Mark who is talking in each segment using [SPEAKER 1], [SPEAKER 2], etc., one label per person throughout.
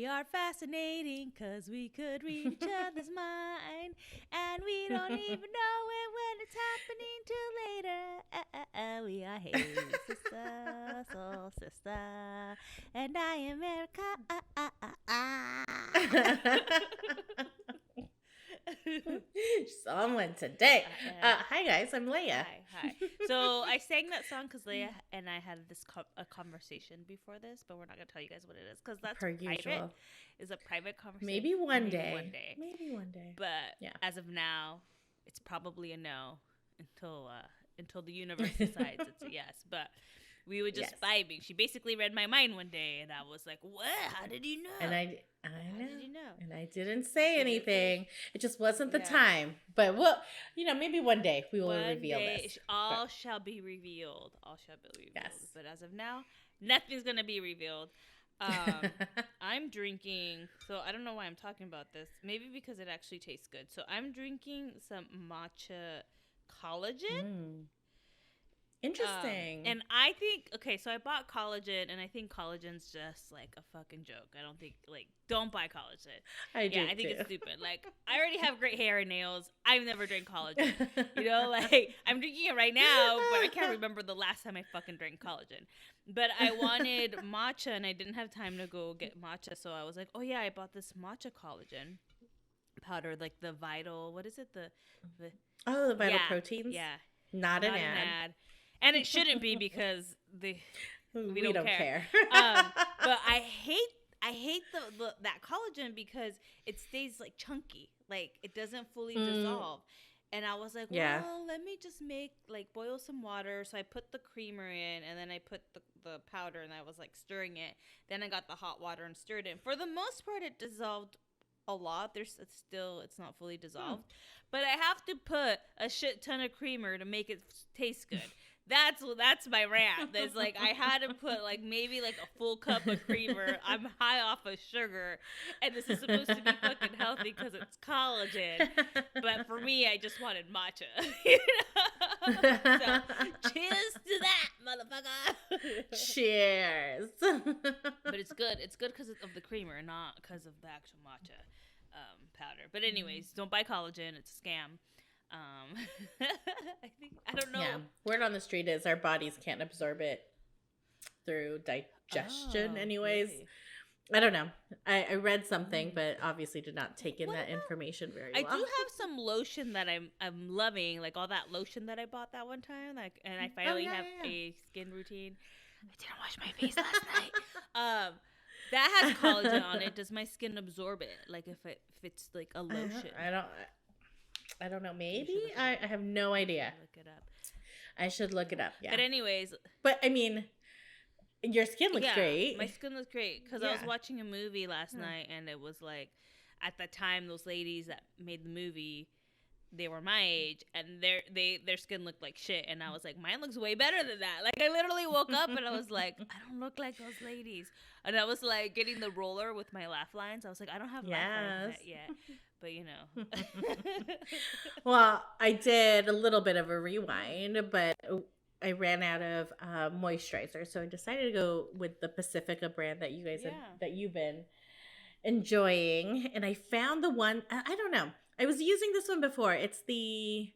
[SPEAKER 1] We are fascinating because we could read each other's mind. And we don't even know it when it's happening till later. We are hey, sister, soul sister. And I am Erica.
[SPEAKER 2] Someone today. Hi guys, I'm Leia.
[SPEAKER 1] Hi. So I sang that song because Leia and I had this a conversation before this, but we're not gonna tell you guys what it is because that's
[SPEAKER 2] Per
[SPEAKER 1] private.
[SPEAKER 2] usual.
[SPEAKER 1] It's a private conversation.
[SPEAKER 2] Maybe one day.
[SPEAKER 1] Maybe one day. But
[SPEAKER 2] yeah.
[SPEAKER 1] As of now, it's probably a no until the universe decides it's a yes. But we were just vibing. She basically read my mind one day, and I was like, "What? How did you know?"
[SPEAKER 2] And I know.
[SPEAKER 1] How did you know?
[SPEAKER 2] And I didn't say anything. It just wasn't the time. But maybe one day we will reveal this.
[SPEAKER 1] All shall be revealed. All shall be revealed. Yes. But as of now, nothing's gonna be revealed. I'm drinking. So I don't know why I'm talking about this. Maybe because it actually tastes good. So I'm drinking some matcha collagen.
[SPEAKER 2] Interesting.
[SPEAKER 1] And I think, so I bought collagen, and I think collagen's just, like, a fucking joke. I don't think, don't buy collagen. I think it's stupid. Like, I already have great hair and nails. I've never drank collagen. I'm drinking it right now, but I can't remember the last time I fucking drank collagen. But I wanted matcha, and I didn't have time to go get matcha, so I was like, oh, yeah, I bought this matcha collagen powder, like the Vital, what is it? The
[SPEAKER 2] Vital Proteins?
[SPEAKER 1] Yeah.
[SPEAKER 2] Not an ad.
[SPEAKER 1] And it shouldn't be because we don't care. But I hate that collagen because it stays like chunky, like it doesn't fully dissolve. And I was like, well, let me just boil some water. So I put the creamer in, and then I put the powder, and I was like stirring it. Then I got the hot water and stirred it. For the most part, it dissolved a lot. It's not fully dissolved, but I have to put a shit ton of creamer to make it taste good. That's my rant. There's I had to put maybe a full cup of creamer. I'm high off of sugar, and this is supposed to be fucking healthy because it's collagen. But for me, I just wanted matcha. So cheers to that, motherfucker.
[SPEAKER 2] Cheers.
[SPEAKER 1] But it's good. It's good because of the creamer, not because of the actual matcha powder. But anyways, don't buy collagen. It's a scam. I don't know.
[SPEAKER 2] Yeah. Word on the street is our bodies can't absorb it through digestion anyways. Really? I don't know. I read something, but obviously did not take in that information very well.
[SPEAKER 1] I do have some lotion that I'm loving, like all that lotion that I bought that one time, and I finally have a skin routine. I didn't wash my face last night. That has collagen on it. Does my skin absorb it? Like if it's like a lotion?
[SPEAKER 2] I don't know. Maybe I have no idea.
[SPEAKER 1] Look it up.
[SPEAKER 2] I should look it up. Yeah.
[SPEAKER 1] But anyways,
[SPEAKER 2] I mean, your skin looks great.
[SPEAKER 1] My skin looks great because I was watching a movie last night, and it was like, at the time, those ladies that made the movie, they were my age, and their skin looked like shit, and I was like, mine looks way better than that. Like I literally woke up and I was like, I don't look like those ladies, and I was like getting the roller with my laugh lines. I was like, I don't have laugh lines yet. But
[SPEAKER 2] Well, I did a little bit of a rewind, but I ran out of moisturizer, so I decided to go with the Pacifica brand that you guys that you've been enjoying, and I found the one. I don't know. I was using this one before. It's the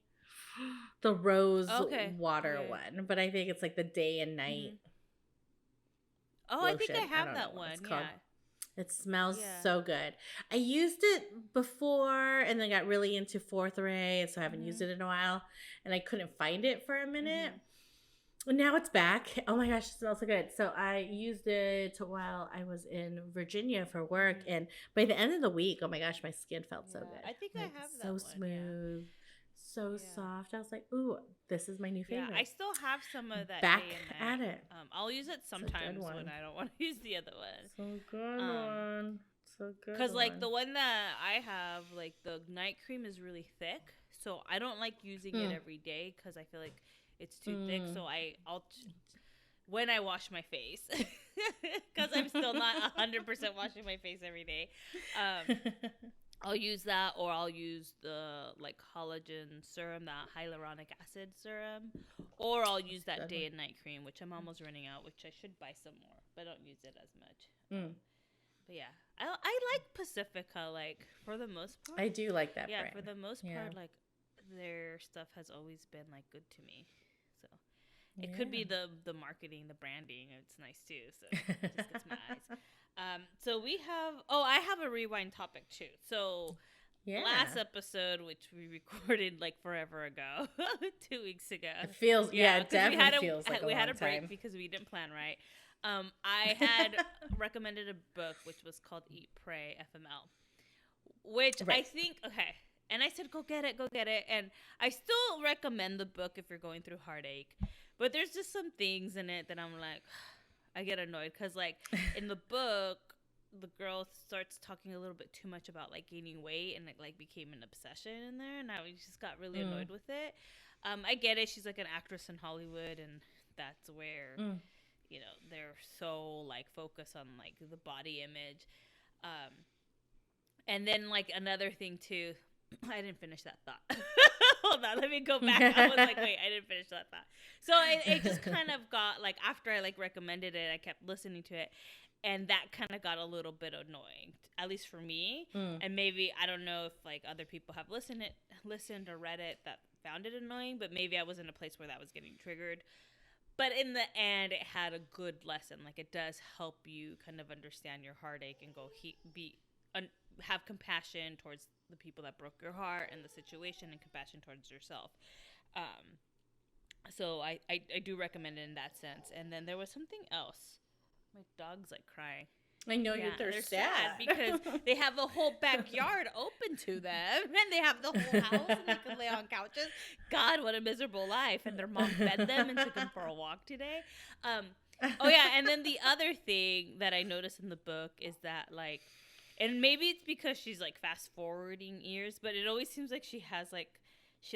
[SPEAKER 2] rose water one, but I think it's like the day and night.
[SPEAKER 1] Oh, lotion. I think I have that one. Yeah.
[SPEAKER 2] It smells so good. I used it before and then got really into Fourth Ray, so I haven't used it in a while. And I couldn't find it for a minute. And now it's back. Oh my gosh, it smells so good. So I used it while I was in Virginia for work. And by the end of the week, oh my gosh, my skin felt so good.
[SPEAKER 1] I think I have that
[SPEAKER 2] so
[SPEAKER 1] one.
[SPEAKER 2] So smooth. So soft. I was like, ooh, this is my new favorite.
[SPEAKER 1] Yeah, I still have some of that.
[SPEAKER 2] Back at it.
[SPEAKER 1] I'll use it sometimes when I don't want to use the other one.
[SPEAKER 2] So good one. So good.
[SPEAKER 1] Because the one that I have, the night cream is really thick, so I don't like using it every day because I feel like it's too thick. So I'll when I wash my face, because I'm still not 100% washing my face every day. I'll use that, or I'll use the collagen serum, that hyaluronic acid serum, or I'll use that day and night cream, which I'm almost running out, which I should buy some more, but I don't use it as much. But yeah, I like Pacifica, like, for the most part.
[SPEAKER 2] I do like that brand.
[SPEAKER 1] Yeah, for the most part, like, their stuff has always been, like, good to me. So it could be the marketing, the branding. It's nice, too. So it just gets my eyes. So we have... Oh, I have a rewind topic, too. So... Yeah. Last episode, which we recorded like forever ago, 2 weeks ago.
[SPEAKER 2] It feels, it definitely feels like a long time.
[SPEAKER 1] We had a break because we didn't plan right. I had recommended a book which was called Eat, Pray, FML, which I think, and I said, go get it. And I still recommend the book if you're going through heartache, but there's just some things in it that I'm like, I get annoyed because like in the book, the girl starts talking a little bit too much about like gaining weight, and it like became an obsession in there, and I just got really annoyed with it. I get it, she's like an actress in Hollywood, and that's where you know, they're so like focused on like the body image. And then like another thing too, I didn't finish that thought. Hold on, let me go back. I was like, wait, I didn't finish that thought. So it just kind of got like, after I like recommended it, I kept listening to it. And that kind of got a little bit annoying, at least for me. And maybe, I don't know if like other people have listened or read it that found it annoying, but maybe I was in a place where that was getting triggered. But in the end, it had a good lesson. Like, it does help you kind of understand your heartache and go have compassion towards the people that broke your heart and the situation, and compassion towards yourself. So I do recommend it in that sense. And then there was something else. My dog's like crying.
[SPEAKER 2] I know, they're sad
[SPEAKER 1] because they have the whole backyard open to them, and they have the whole house, and they can lay on couches. God, what a miserable life! And their mom fed them and took them for a walk today. Oh yeah, and then the other thing that I noticed in the book is that like, and maybe it's because she's like fast forwarding years, but it always seems like she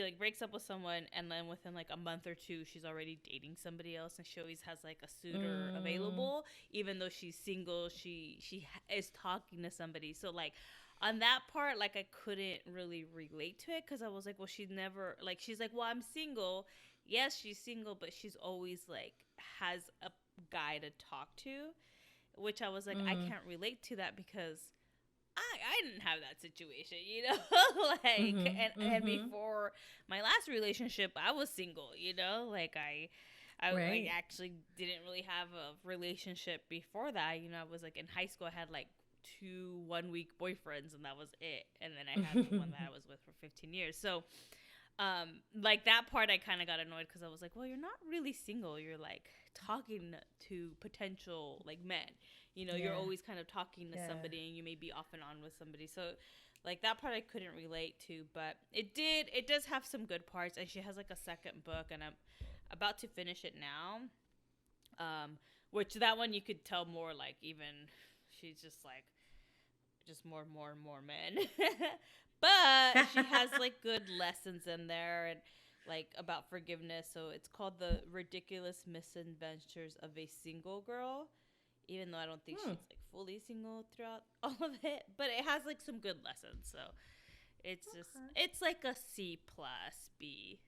[SPEAKER 1] like breaks up with someone, and then within like a month or two, she's already dating somebody else, and she always has like a suitor available, even though she's single. She is talking to somebody. So like on that part, like I couldn't really relate to it, because I was like, well, she's never like, she's like, well, I'm single. Yes, she's single, but she's always like has a guy to talk to, which I was like, I can't relate to that because I didn't have that situation, you know, like, and before my last relationship, I was single, you know, like I like, actually didn't really have a relationship before that. You know, I was like in high school, I had like 2 1-week boyfriends, and that was it. And then I had the one that I was with for 15 years. So, like that part, I kind of got annoyed because I was like, well, you're not really single. You're like talking to potential like men. You know, you're always kind of talking to somebody, and you may be off and on with somebody. So, like, that part I couldn't relate to. But it does have some good parts. And she has, like, a second book, and I'm about to finish it now. Which that one you could tell more, like, even she's just, like, just more men. But she has, like, good lessons in there, and, like, about forgiveness. So it's called The Ridiculous Misadventures of a Single Girl. Even though I don't think she's like fully single throughout all of it, but it has like some good lessons. So it's just, it's like a C+, B.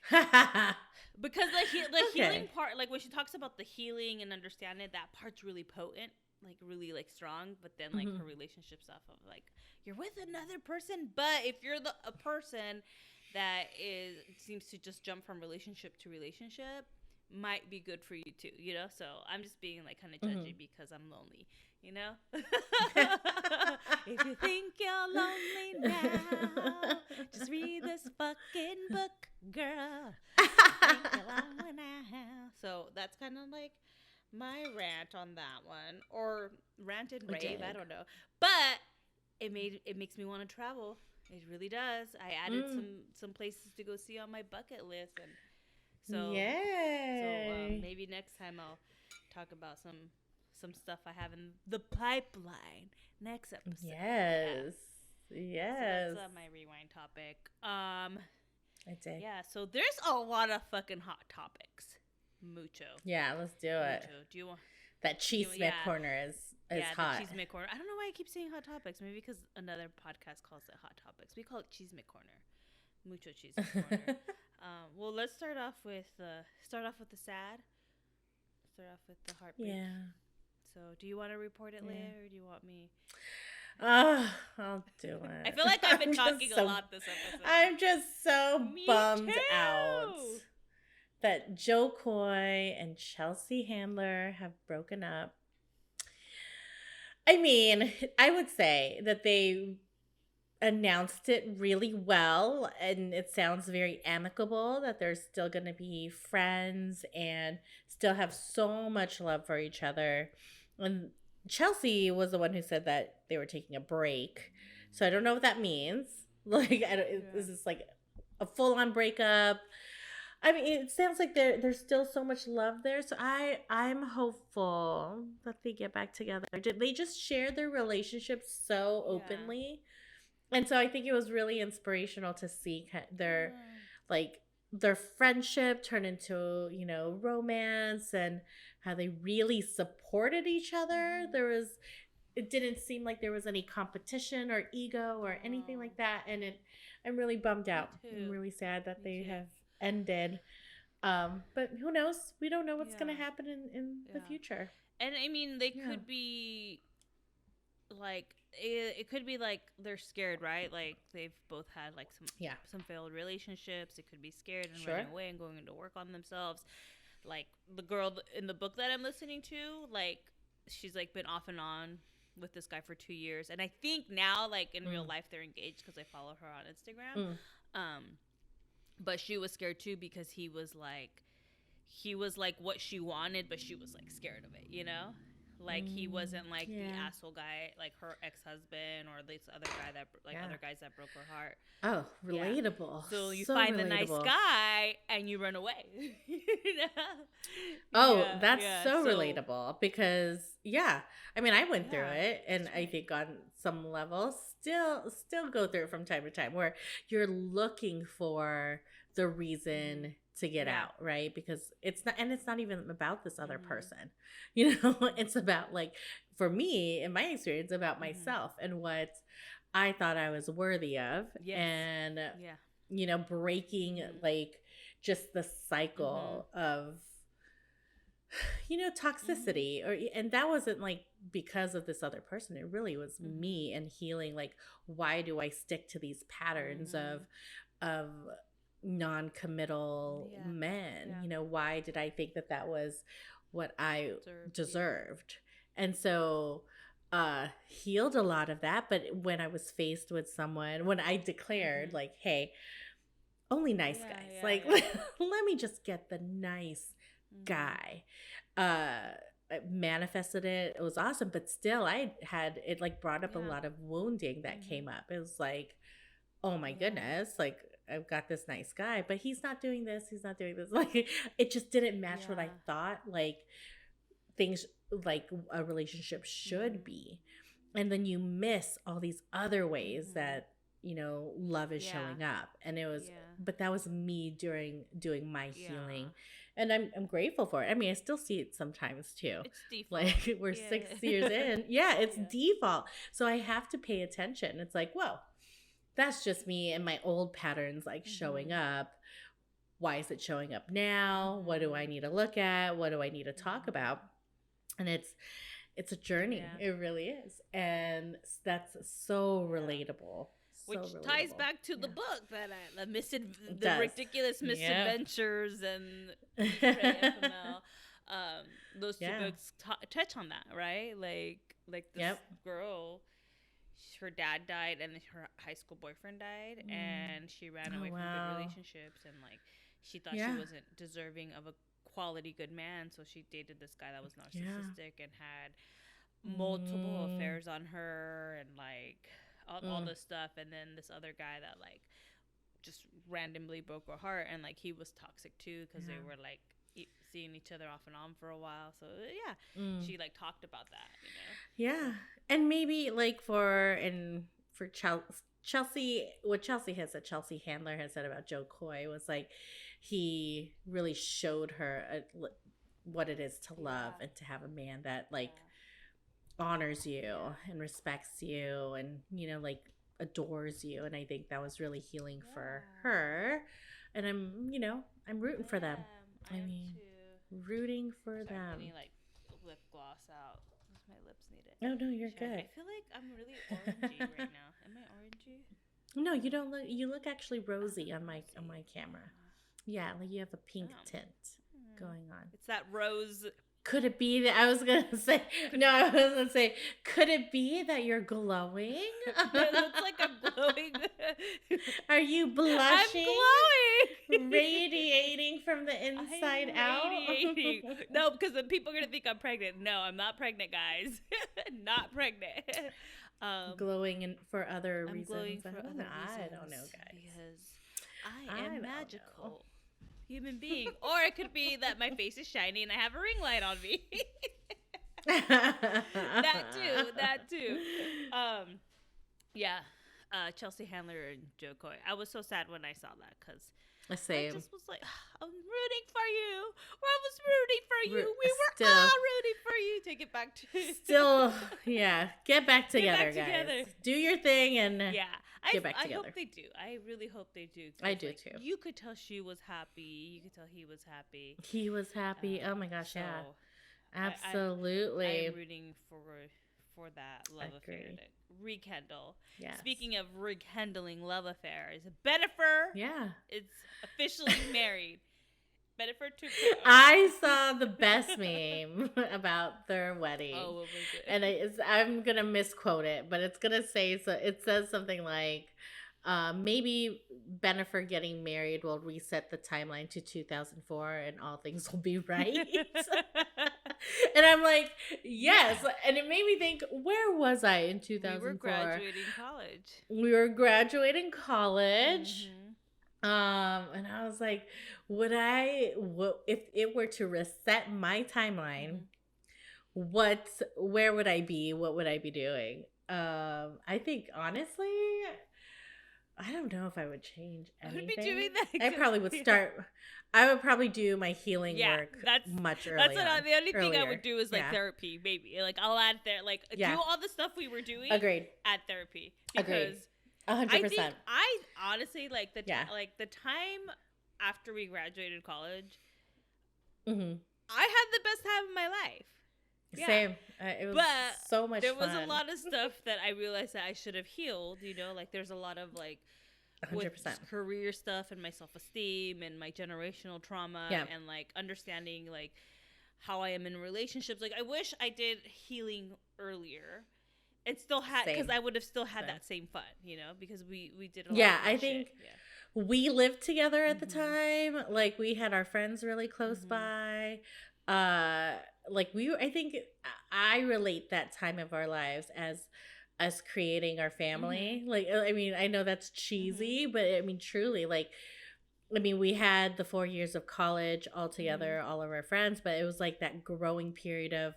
[SPEAKER 1] Because the healing part, like when she talks about the healing and understanding, that part's really potent, like really like strong. But then like her relationship stuff of like, you're with another person, but if you're a person that seems to just jump from relationship to relationship, might be good for you too, you know. So I'm just being like kind of judgy because I'm lonely, you know. If you think you're lonely now, just read this fucking book, girl. Think you're lonely now. So that's kind of like my rant on that one, or rant and rave, I don't know. But it makes me want to travel. It really does. I added some places to go see on my bucket list, and so maybe next time I'll talk about some stuff I have in the pipeline next episode. Yes. So that's my rewind topic. I did. Yeah. So there's a lot of fucking hot topics. Mucho.
[SPEAKER 2] Yeah, let's do it. Do you want that cheese-made corner is hot?
[SPEAKER 1] The cheese-made corner. I don't know why I keep saying hot topics. Maybe because another podcast calls it hot topics. We call it cheese-made corner. Mucho cheese-made corner. Well, let's start off with the sad. Start off with the heartbreak. Yeah. So, do you want to report it
[SPEAKER 2] Yeah.
[SPEAKER 1] later, or do you want me?
[SPEAKER 2] I'll do it.
[SPEAKER 1] I feel like I've been talking a lot this episode.
[SPEAKER 2] I'm just so
[SPEAKER 1] Me
[SPEAKER 2] bummed
[SPEAKER 1] too.
[SPEAKER 2] out that Joe Coy and Chelsea Handler have broken up. I mean, I would say that they announced it really well, and it sounds very amicable, that they're still going to be friends and still have so much love for each other. And Chelsea was the one who said that they were taking a break, so I don't know what that means. Like, is this like a full-on breakup? I mean, it sounds like there's still so much love there, so I'm hopeful that they get back together. They just share their relationship so openly. And so I think it was really inspirational to see their like their friendship turn into, romance, and how they really supported each other. It didn't seem like there was any competition or ego or anything like that. And I'm really bummed out. I'm really sad that they have ended. But who knows? We don't know what's going to happen in the future.
[SPEAKER 1] And I mean, they could be like, it could be like they're scared, right? Like they've both had like some failed relationships. It could be scared and running away and going to work on themselves. Like the girl in the book that I'm listening to, like she's like been off and on with this guy for 2 years, and I think now like in real life they're engaged because I follow her on Instagram. But she was scared too because he was like what she wanted, but she was like scared of it, Like he wasn't like the asshole guy, like her ex-husband or this other guy that other guys that broke her heart.
[SPEAKER 2] Oh, relatable.
[SPEAKER 1] Yeah. So you find the nice guy and you run away.
[SPEAKER 2] Oh, that's so relatable because I mean, I went through it, and I think on some level still go through it from time to time, where you're looking for the reason to get out, right? Because it's not even about this other person, it's about, like, for me, in my experience, about myself and what I thought I was worthy of. And breaking like just the cycle of toxicity, and that wasn't like because of this other person. It really was me, and healing, like, why do I stick to these patterns of non-committal men? Why did I think that was what I deserved? And so healed a lot of that. But when I was faced with someone, when I declared like, hey, only nice guys, let me just get the nice guy, I manifested it. It was awesome, but still I had it, like, brought up a lot of wounding that came up. It was like, oh my goodness, like, I've got this nice guy, but he's not doing this, like, it just didn't match what I thought like things, like a relationship should be. And then you miss all these other ways that love is showing up. And it was but that was me doing my healing, and I'm grateful for it. I mean, I still see it sometimes too.
[SPEAKER 1] It's default.
[SPEAKER 2] Like, we're 6 years in. It's default. So I have to pay attention. It's like, whoa, that's just me and my old patterns, like, showing up. Why is it showing up now? What do I need to look at? What do I need to talk about? And it's a journey. It really is. And that's so relatable.
[SPEAKER 1] Which ties back to the book that the ridiculous misadventures and FML. Those two books touch on that, right? Like this girl, her dad died and her high school boyfriend died, and she ran away from good relationships, and like she thought she wasn't deserving of a quality good man, so she dated this guy that was narcissistic and had multiple affairs on her, and like all this stuff. And then this other guy that like just randomly broke her heart, and like he was toxic too, because they were like seeing each other off and on for a while. So she like talked about that,
[SPEAKER 2] and maybe like for Chelsea, what Chelsea Handler has said about Joe Coy was like, he really showed her what it is to love and to have a man that like honors you and respects you, and like adores you. And I think that was really healing for her, and I'm rooting for them. I mean, rooting for them.
[SPEAKER 1] Any like lip gloss out.
[SPEAKER 2] Oh no, you're good.
[SPEAKER 1] I feel like I'm really orangey right now. Am I orangey?
[SPEAKER 2] No, you don't look. You look actually rosy on my camera. Yeah, like you have a pink tint going on.
[SPEAKER 1] It's that rose.
[SPEAKER 2] Could it be that I was gonna say? No, I was gonna say. Could it be that you're glowing?
[SPEAKER 1] It looks like I'm glowing.
[SPEAKER 2] Are you blushing?
[SPEAKER 1] I'm glowing.
[SPEAKER 2] Radiating from the inside out.
[SPEAKER 1] No, because then people are gonna think I'm pregnant. No, I'm not pregnant, guys. Not pregnant.
[SPEAKER 2] Glowing for other reasons.
[SPEAKER 1] Glowing for other reasons.
[SPEAKER 2] I don't know, guys.
[SPEAKER 1] Because I am magical. Human being. Or it could be that my face is shiny and I have a ring light on me. That too. Yeah. Chelsea Handler and Joe Coy. I was so sad when I saw that because I just was like, I'm rooting for you. Or I was rooting for you. We were all rooting for you. Take it back to
[SPEAKER 2] still, yeah. Get back together, guys. Do your thing and get back together.
[SPEAKER 1] I hope they do. I really hope they do.
[SPEAKER 2] I do too.
[SPEAKER 1] You could tell she was happy. You could tell he was happy.
[SPEAKER 2] He was happy. Oh my gosh, yeah. Absolutely.
[SPEAKER 1] I'm rooting for that love affair to rekindle. Yeah. Speaking of rekindling love affairs, Bennifer is officially married. Bennifer took
[SPEAKER 2] I saw the best meme about their wedding.
[SPEAKER 1] Oh, what was it?
[SPEAKER 2] And I'm going to misquote it, but it's going to say, so it says something like, maybe Bennifer getting married will reset the timeline to 2004 and all things will be right. And I'm like, yes. Yeah. And it made me think, where was I in 2004?
[SPEAKER 1] We were graduating college.
[SPEAKER 2] And I was like, if it were to reset my timeline, where would I be? What would I be doing? I think honestly, I don't know if I would change anything. I would be doing that. I would probably do my healing work much earlier.
[SPEAKER 1] The only thing I would do is like therapy, maybe. Like I'll add do all the stuff we were doing.
[SPEAKER 2] Agreed.
[SPEAKER 1] Add therapy because
[SPEAKER 2] 100%.
[SPEAKER 1] I honestly like the time after we graduated college. Mm-hmm. I had the best time of my life.
[SPEAKER 2] Yeah. Same. It was so much fun.
[SPEAKER 1] There was a lot of stuff that I realized that I should have healed. Like there's a lot of 100%. With career stuff and my self-esteem and my generational trauma and understanding how I am in relationships. I wish I did healing earlier. And still had, because I would have still had that same fun, because we did a lot of
[SPEAKER 2] I think we lived together at the time. We had our friends really close by. I think I relate that time of our lives as us creating our family. I know that's cheesy, but truly, we had the 4 years of college all together, all of our friends, but it was that growing period of,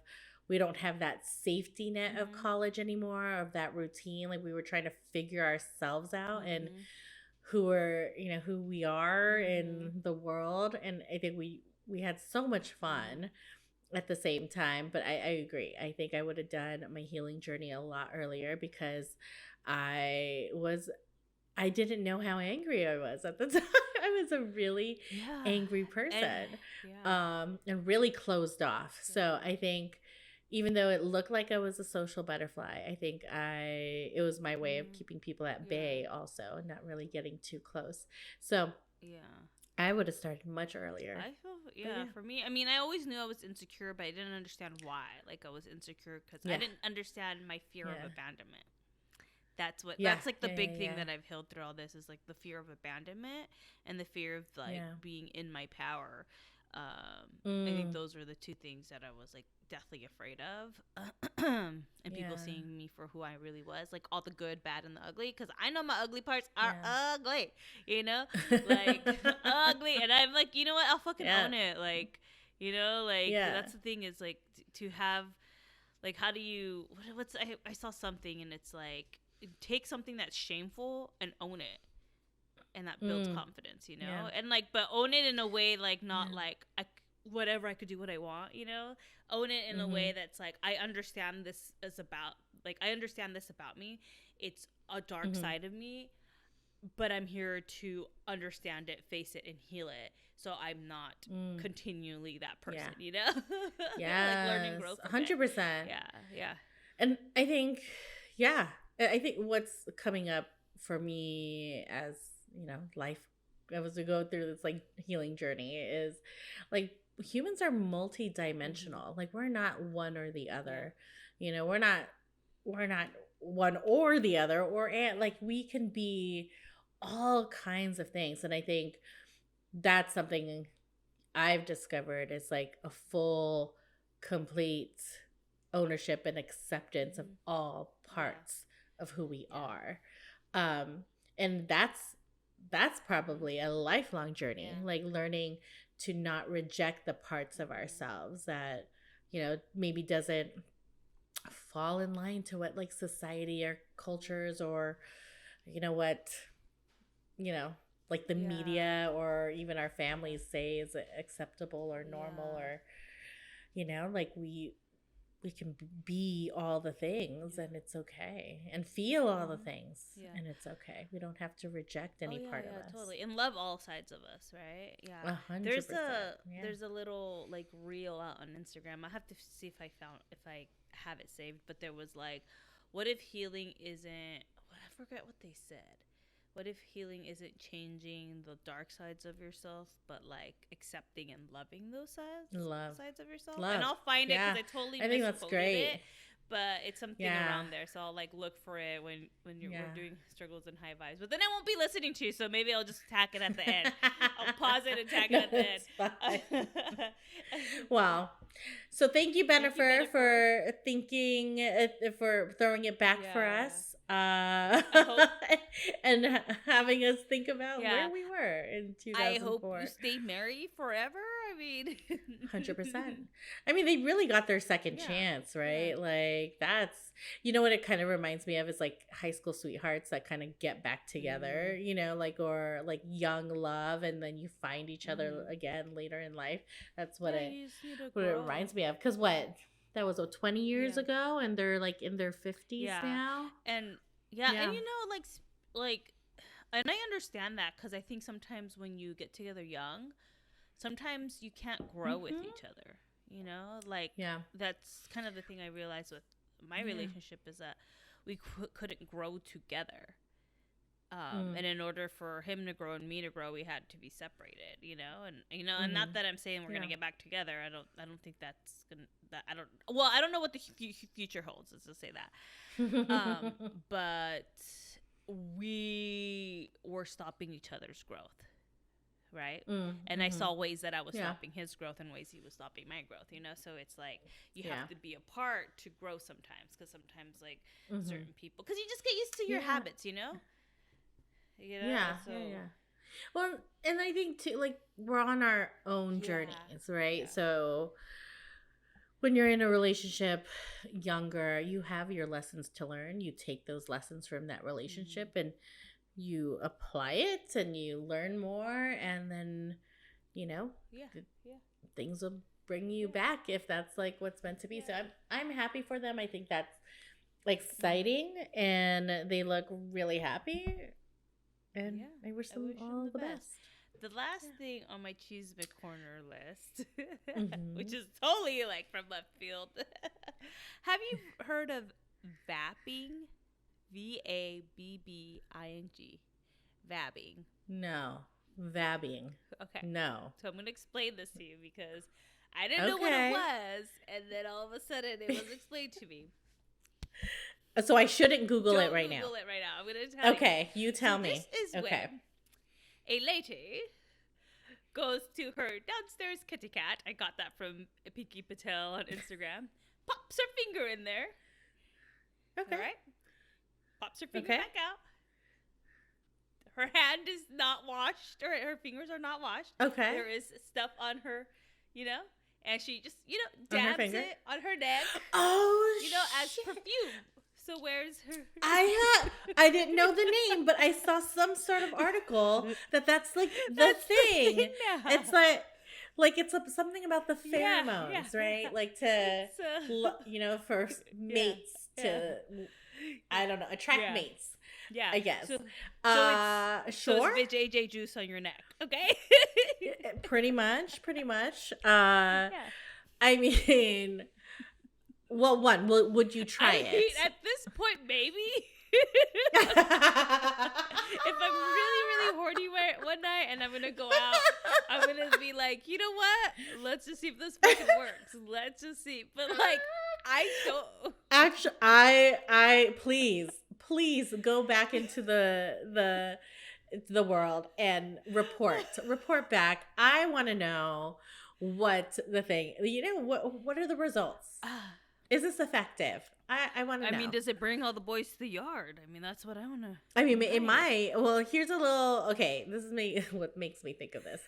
[SPEAKER 2] we don't have that safety net of college anymore, of that routine. We were trying to figure ourselves out and who we are in the world. And I think we had so much fun at the same time. But I agree. I think I would have done my healing journey a lot earlier because I didn't know how angry I was at the time. I was a really angry person and really closed off. So I think, even though it looked like I was a social butterfly, I think it was my way of keeping people at bay also, not really getting too close. So I would have started much earlier.
[SPEAKER 1] I feel, for me, I always knew I was insecure, but I didn't understand why. I was insecure because I didn't understand my fear of abandonment. That's the big thing that I've healed through all this is the fear of abandonment and the fear of being in my power. I think those were the two things that I was deathly afraid of, and people seeing me for who I really was, all the good, bad, and the ugly, because I know my ugly parts are ugly, ugly, and I'm you know what, I'll fucking own it, that's the thing is to have, how do you, I saw something and it's take something that's shameful and own it. And that builds confidence, and but own it in a way not whatever, I could do what I want, own it in a way that's I understand this is about, I understand this about me. It's a dark side of me, but I'm here to understand it, face it, and heal it. So I'm not continually that person,
[SPEAKER 2] Yeah,
[SPEAKER 1] learning growth.
[SPEAKER 2] 100%.
[SPEAKER 1] Yeah.
[SPEAKER 2] And I think, yeah, I think what's coming up for me as, life, as we go through this like healing journey is like humans are multi-dimensional. Like we're not one or the other. We're not one or the other, or like we can be all kinds of things. And I think that's something I've discovered is like a full, complete ownership and acceptance of all parts of who we are. And that's probably a lifelong journey, like learning to not reject the parts of ourselves that, maybe doesn't fall in line to what like society or cultures or, what, like the media or even our families say is acceptable or normal or, like we can be all the things and it's okay, and feel all the things and it's okay. We don't have to reject any part of us.
[SPEAKER 1] Totally. And love all sides of us, right? Yeah.
[SPEAKER 2] 100%.
[SPEAKER 1] There's a little like reel out on Instagram. I have to see if I have it saved, but there was like, what if healing isn't, I forget what they said. What if healing isn't changing the dark sides of yourself, but like accepting and loving those sides of yourself? And I'll find it because I totally
[SPEAKER 2] think that's great.
[SPEAKER 1] it. But it's something around there, so I'll like look for it when we're doing struggles and high vibes. But then I won't be listening to you, so maybe I'll just tack it at the end. I'll pause it and tack it at the end.
[SPEAKER 2] Wow. So thank you, Bennifer, for throwing it back for us. And having us think about where we were in 2004.
[SPEAKER 1] I hope you stay married forever. I mean,
[SPEAKER 2] 100%. I mean, they really got their second chance, right? Like that's, what it kind of reminds me of is like high school sweethearts that kind of get back together, like, or like young love, and then you find each other again later in life. That's what it reminds me of. Because that was 20 years ago, and they're like in their 50s now.
[SPEAKER 1] And and like, and I understand that because I think sometimes when you get together young, sometimes you can't grow with each other. Like that's kind of the thing I realized with my relationship is that we couldn't grow together. And in order for him to grow and me to grow, we had to be separated, and not that I'm saying we're going to get back together. I don't think that's going to, I don't know what the future holds. Let's just say that. But we were stopping each other's growth. Right. And I saw ways that I was stopping his growth and ways he was stopping my growth, so it's like you have to be apart to grow sometimes, because sometimes like certain people, because you just get used to your habits,
[SPEAKER 2] Well, and I think too, like we're on our own journeys, right? So when you're in a relationship younger, you have your lessons to learn. You take those lessons from that relationship and you apply it and you learn more, and then things will bring you back if that's like what's meant to be. So I'm happy for them. I think that's exciting, and they look really happy. And I wish them all the best.
[SPEAKER 1] The last thing on my cheese corner list, which is totally like from left field. Have you heard of Vabbing? Vabbing. Vabbing.
[SPEAKER 2] No. Vabbing.
[SPEAKER 1] Okay.
[SPEAKER 2] No.
[SPEAKER 1] So I'm going to explain this to you because I didn't know what it was. And then all of a sudden it was explained to me.
[SPEAKER 2] So I shouldn't Google it right now.
[SPEAKER 1] Google it right now. I'm going to tell you.
[SPEAKER 2] Okay, you tell me.
[SPEAKER 1] This is when a lady goes to her downstairs kitty cat. I got that from Pinky Patel on Instagram. Pops her finger in there.
[SPEAKER 2] Okay.
[SPEAKER 1] All right. Pops her finger back out. Her hand is not washed, or her fingers are not washed.
[SPEAKER 2] Okay.
[SPEAKER 1] There is stuff on her, and she just, dabs it on her neck.
[SPEAKER 2] Oh,
[SPEAKER 1] as perfume. So where's her?
[SPEAKER 2] I didn't know the name, but I saw some sort of article that's like that's the thing. It's like it's something about the pheromones, right? Like to for mates to I don't know, attract mates.
[SPEAKER 1] Yeah,
[SPEAKER 2] I guess.
[SPEAKER 1] So
[SPEAKER 2] sure.
[SPEAKER 1] It's JJ juice on your neck, okay?
[SPEAKER 2] Pretty much. I mean, Well, would you try it?
[SPEAKER 1] At this point, maybe. If I'm really horny one night and I'm gonna go out, I'm gonna be like, you know what? Let's just see if this fucking works. Let's just see. But like, I don't.
[SPEAKER 2] Actually, I please go back into the world and report back. I want to know what the thing. You know what are the results? Is this effective? I want to know.
[SPEAKER 1] I mean, does it bring all the boys to the yard? I mean, that's what I want to.
[SPEAKER 2] I mean, it might. Well, here's a little. Okay, this is what makes me think of this.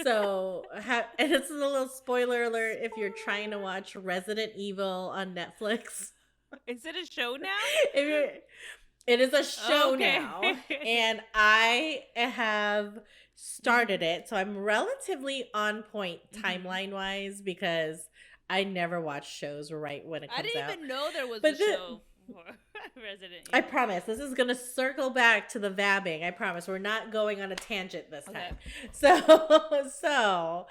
[SPEAKER 2] So, and it's a little spoiler alert if you're trying to watch Resident Evil on Netflix.
[SPEAKER 1] Is it a show now?
[SPEAKER 2] It is a show now, and I have started it, so I'm relatively on point timeline wise because I never watch shows right when it comes out.
[SPEAKER 1] I didn't even know there was a show for Resident Evil.
[SPEAKER 2] I promise this is gonna circle back to the vabbing. I promise we're not going on a tangent this time. So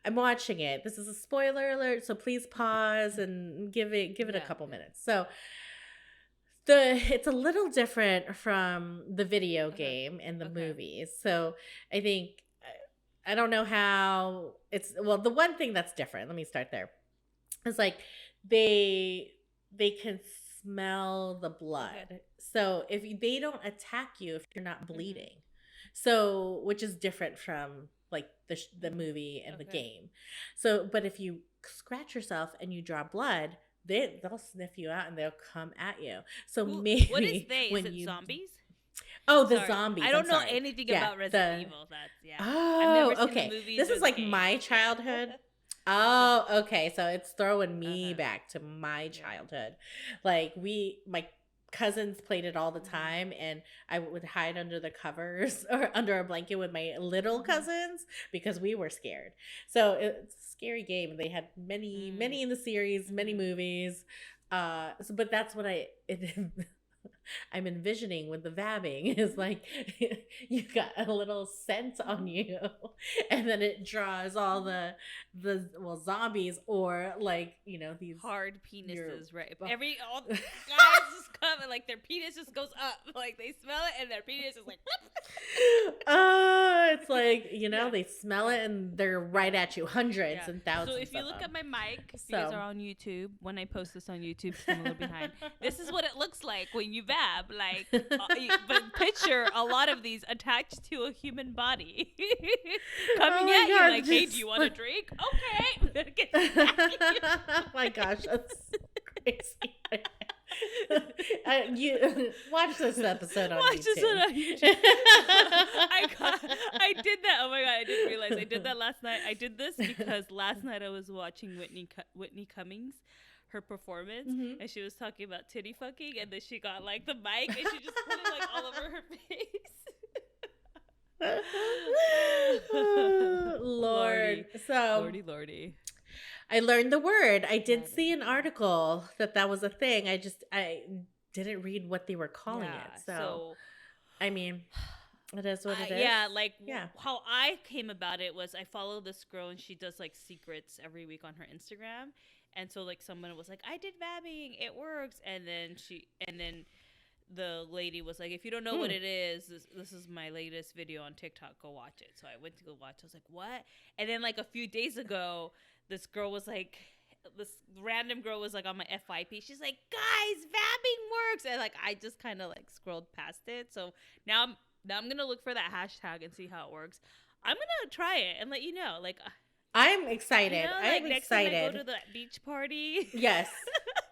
[SPEAKER 2] I'm watching it. This is a spoiler alert, so please pause and give it a couple minutes. So it's a little different from the video game and the movies. So I think I don't know how the one thing that's different. Let me start there. It's like they can smell the blood. Okay. So if they don't attack you if you're not bleeding. So which is different from like the movie and the game. So but if you scratch yourself and you draw blood, they'll sniff you out and they'll come at you. So maybe
[SPEAKER 1] what is they? Is it zombies?
[SPEAKER 2] Oh, the zombies.
[SPEAKER 1] I don't know anything about Resident Evil.
[SPEAKER 2] Oh,
[SPEAKER 1] I've never seen
[SPEAKER 2] okay.
[SPEAKER 1] The movies
[SPEAKER 2] this is like my childhood. Oh, okay. So it's throwing me back to my childhood. Like my cousins played it all the time, and I would hide under the covers or under a blanket with my little cousins because we were scared. So it's a scary game. They had many in the series, many movies. But that's what I'm envisioning with the vabbing is like you got a little scent on you and then it draws all the zombies or like, you know, these
[SPEAKER 1] hard penises, right? All guys just come and like their penis just goes up, like they smell it and their penis is like
[SPEAKER 2] it's like, you know, they smell it and they're right at you, hundreds and thousands.
[SPEAKER 1] So if you look at my mic, if you guys are on YouTube, when I post this on YouTube, I'm a little behind. This is what it looks like when you vab, like but picture a lot of these attached to a human body coming at you like, hey, do you want a drink? Okay.
[SPEAKER 2] Oh my gosh, that's crazy. You watch this episode on YouTube.
[SPEAKER 1] I did that. Oh my god, I didn't realize I did that last night. I did this because last night I was watching Whitney Cummings, her performance, and she was talking about titty fucking, and then she got like the mic and she just put it like all over her face.
[SPEAKER 2] Lord. So
[SPEAKER 1] Lordy.
[SPEAKER 2] I learned the word. I did see an article that was a thing. I didn't read what they were calling it. So I mean, it is what it is.
[SPEAKER 1] Yeah, how I came about it was I follow this girl and she does like secrets every week on her Instagram. And so like someone was like, I did vabbing, it works. And then the lady was like, if you don't know what it is, this is my latest video on TikTok, go watch it. So I went to go watch. I was like, what? And then like a few days ago, this random girl was like on my FYP. She's like, guys, vabbing works. And like I just kind of like scrolled past it. So now I'm gonna look for that hashtag and see how it works. I'm gonna try it and let you know. Like
[SPEAKER 2] I'm excited. You know, like
[SPEAKER 1] I'm
[SPEAKER 2] excited.
[SPEAKER 1] Next time I go to that beach party.
[SPEAKER 2] Yes.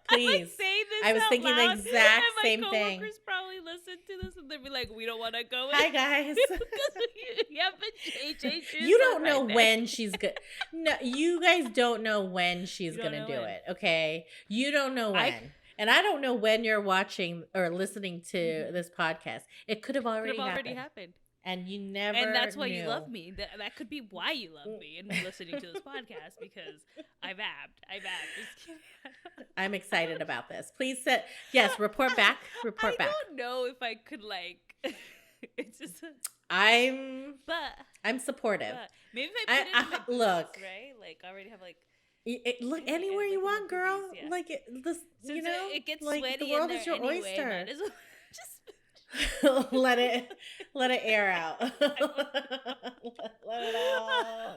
[SPEAKER 2] Please.
[SPEAKER 1] I, like, say this
[SPEAKER 2] I was thinking
[SPEAKER 1] loud,
[SPEAKER 2] the exact same thing.
[SPEAKER 1] My coworkers probably listen to this and they'll be like, we don't want to go in.
[SPEAKER 2] Hi, guys.
[SPEAKER 1] You
[SPEAKER 2] don't know when she's good. No, you guys don't know when she's going to do it, okay? You don't know when. And I don't know when you're watching or listening to this podcast. It could have already happened. And you never
[SPEAKER 1] And that's why
[SPEAKER 2] knew.
[SPEAKER 1] you love me. That could be why you love me and listening to this podcast, because I vabbed. Just kidding.
[SPEAKER 2] I'm excited about this. Please report back. Report back.
[SPEAKER 1] I don't know if I could like it's just
[SPEAKER 2] I'm supportive.
[SPEAKER 1] Maybe if I put it in my
[SPEAKER 2] look.
[SPEAKER 1] right? Like I already have like
[SPEAKER 2] Look anywhere you want, girl. Yeah. Like this,
[SPEAKER 1] since you know, it gets
[SPEAKER 2] like
[SPEAKER 1] sweaty
[SPEAKER 2] the world
[SPEAKER 1] in there
[SPEAKER 2] is your
[SPEAKER 1] anyway,
[SPEAKER 2] oyster.
[SPEAKER 1] Just
[SPEAKER 2] let it air out. let it all.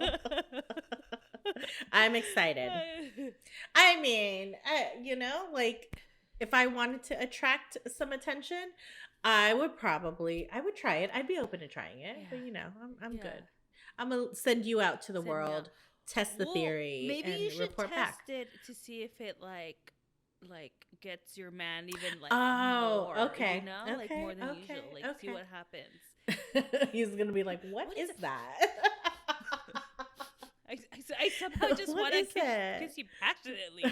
[SPEAKER 2] I'm excited. I mean, like if I wanted to attract some attention, I would try it. I'd be open to trying it, but I'm good. I'm gonna send you out to the world, test the theory,
[SPEAKER 1] maybe
[SPEAKER 2] and
[SPEAKER 1] you should
[SPEAKER 2] report
[SPEAKER 1] test
[SPEAKER 2] back.
[SPEAKER 1] it to see if it like gets your man even like
[SPEAKER 2] more,
[SPEAKER 1] okay, like more than usual. Like see what happens.
[SPEAKER 2] He's gonna be like, what is that?
[SPEAKER 1] I somehow just want to kiss you passionately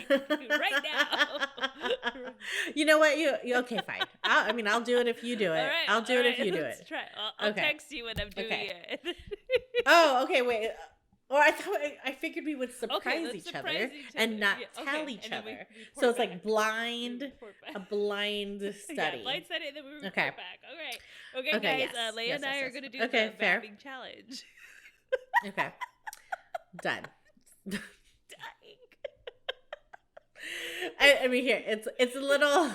[SPEAKER 1] right now.
[SPEAKER 2] You know what? You okay? Fine. I'll do it if you do it.
[SPEAKER 1] All right,
[SPEAKER 2] I'll do it if you do it.
[SPEAKER 1] Let's try. I'll text you when I'm doing it.
[SPEAKER 2] Oh, okay. Wait. Or I figured we would surprise each other and not tell each other. So it's like a blind study.
[SPEAKER 1] Yeah, blind study, and then we report back. Okay, guys. Yes. Leia and I are going to do the Vabbing challenge.
[SPEAKER 2] Okay. Done. I mean, here it's a little.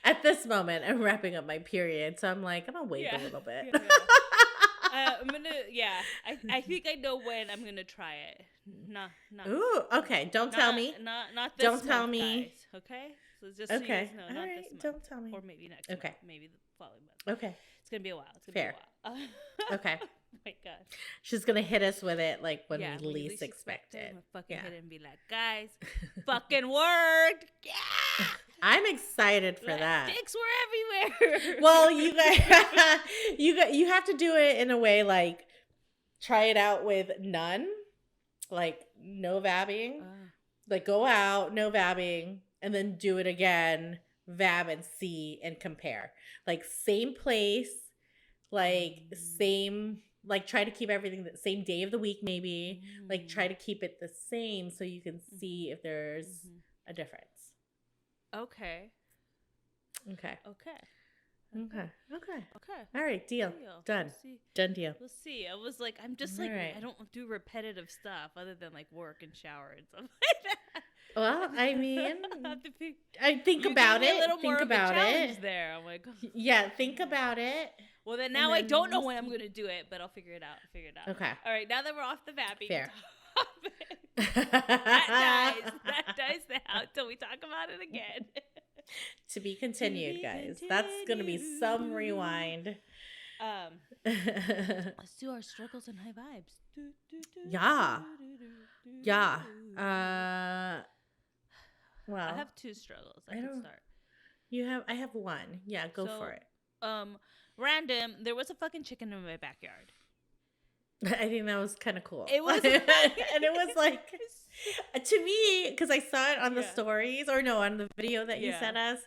[SPEAKER 2] At this moment, I'm wrapping up my period, so I'm gonna wait a little bit.
[SPEAKER 1] I'm gonna. I think I know when I'm gonna try it. Not.
[SPEAKER 2] Ooh. Okay. Don't tell me.
[SPEAKER 1] Not this
[SPEAKER 2] Don't tell
[SPEAKER 1] month,
[SPEAKER 2] me.
[SPEAKER 1] Guys, okay. So just
[SPEAKER 2] okay.
[SPEAKER 1] So you guys know, not
[SPEAKER 2] right.
[SPEAKER 1] this month.
[SPEAKER 2] Don't tell me.
[SPEAKER 1] Or maybe next. Okay. Month, maybe the following month.
[SPEAKER 2] Okay.
[SPEAKER 1] It's gonna be a while.
[SPEAKER 2] Fair. Okay.
[SPEAKER 1] Oh my god.
[SPEAKER 2] She's gonna hit us with it like when we least expect it.
[SPEAKER 1] Fucking hit it and be like, guys, fucking worked. Yeah.
[SPEAKER 2] I'm excited for that.
[SPEAKER 1] Dicks were everywhere.
[SPEAKER 2] Well, you guys, you have to do it in a way like try it out with none, like no vabbing, like go out, no vabbing, and then do it again, vab and see and compare, like same place, like same. Like try to keep everything the same day of the week, maybe. Like try to keep it the same so you can see if there's a difference.
[SPEAKER 1] Okay.
[SPEAKER 2] All right, deal. Done. Done deal.
[SPEAKER 1] We'll see. I was like, I'm just like, I don't do repetitive stuff other than like work and shower and stuff like that.
[SPEAKER 2] Well, I mean, I think about it. Think about it.
[SPEAKER 1] There, I'm like,
[SPEAKER 2] yeah, think about it.
[SPEAKER 1] Well, then now I don't know when I'm gonna do it, but I'll figure it out.
[SPEAKER 2] Okay.
[SPEAKER 1] All right. Now that we're off the vabbing
[SPEAKER 2] Fair.
[SPEAKER 1] that dies now until we talk about it again.
[SPEAKER 2] To be continued, guys. That's gonna be some rewind.
[SPEAKER 1] Let's do our struggles and high vibes.
[SPEAKER 2] Yeah. Well,
[SPEAKER 1] I have two struggles. I can start.
[SPEAKER 2] I have one. Yeah, go for it.
[SPEAKER 1] Random. There was a fucking chicken in my backyard.
[SPEAKER 2] I think that was kind of cool.
[SPEAKER 1] It was,
[SPEAKER 2] and it was like, to me, because I saw it on the stories, or no, on the video that you sent us.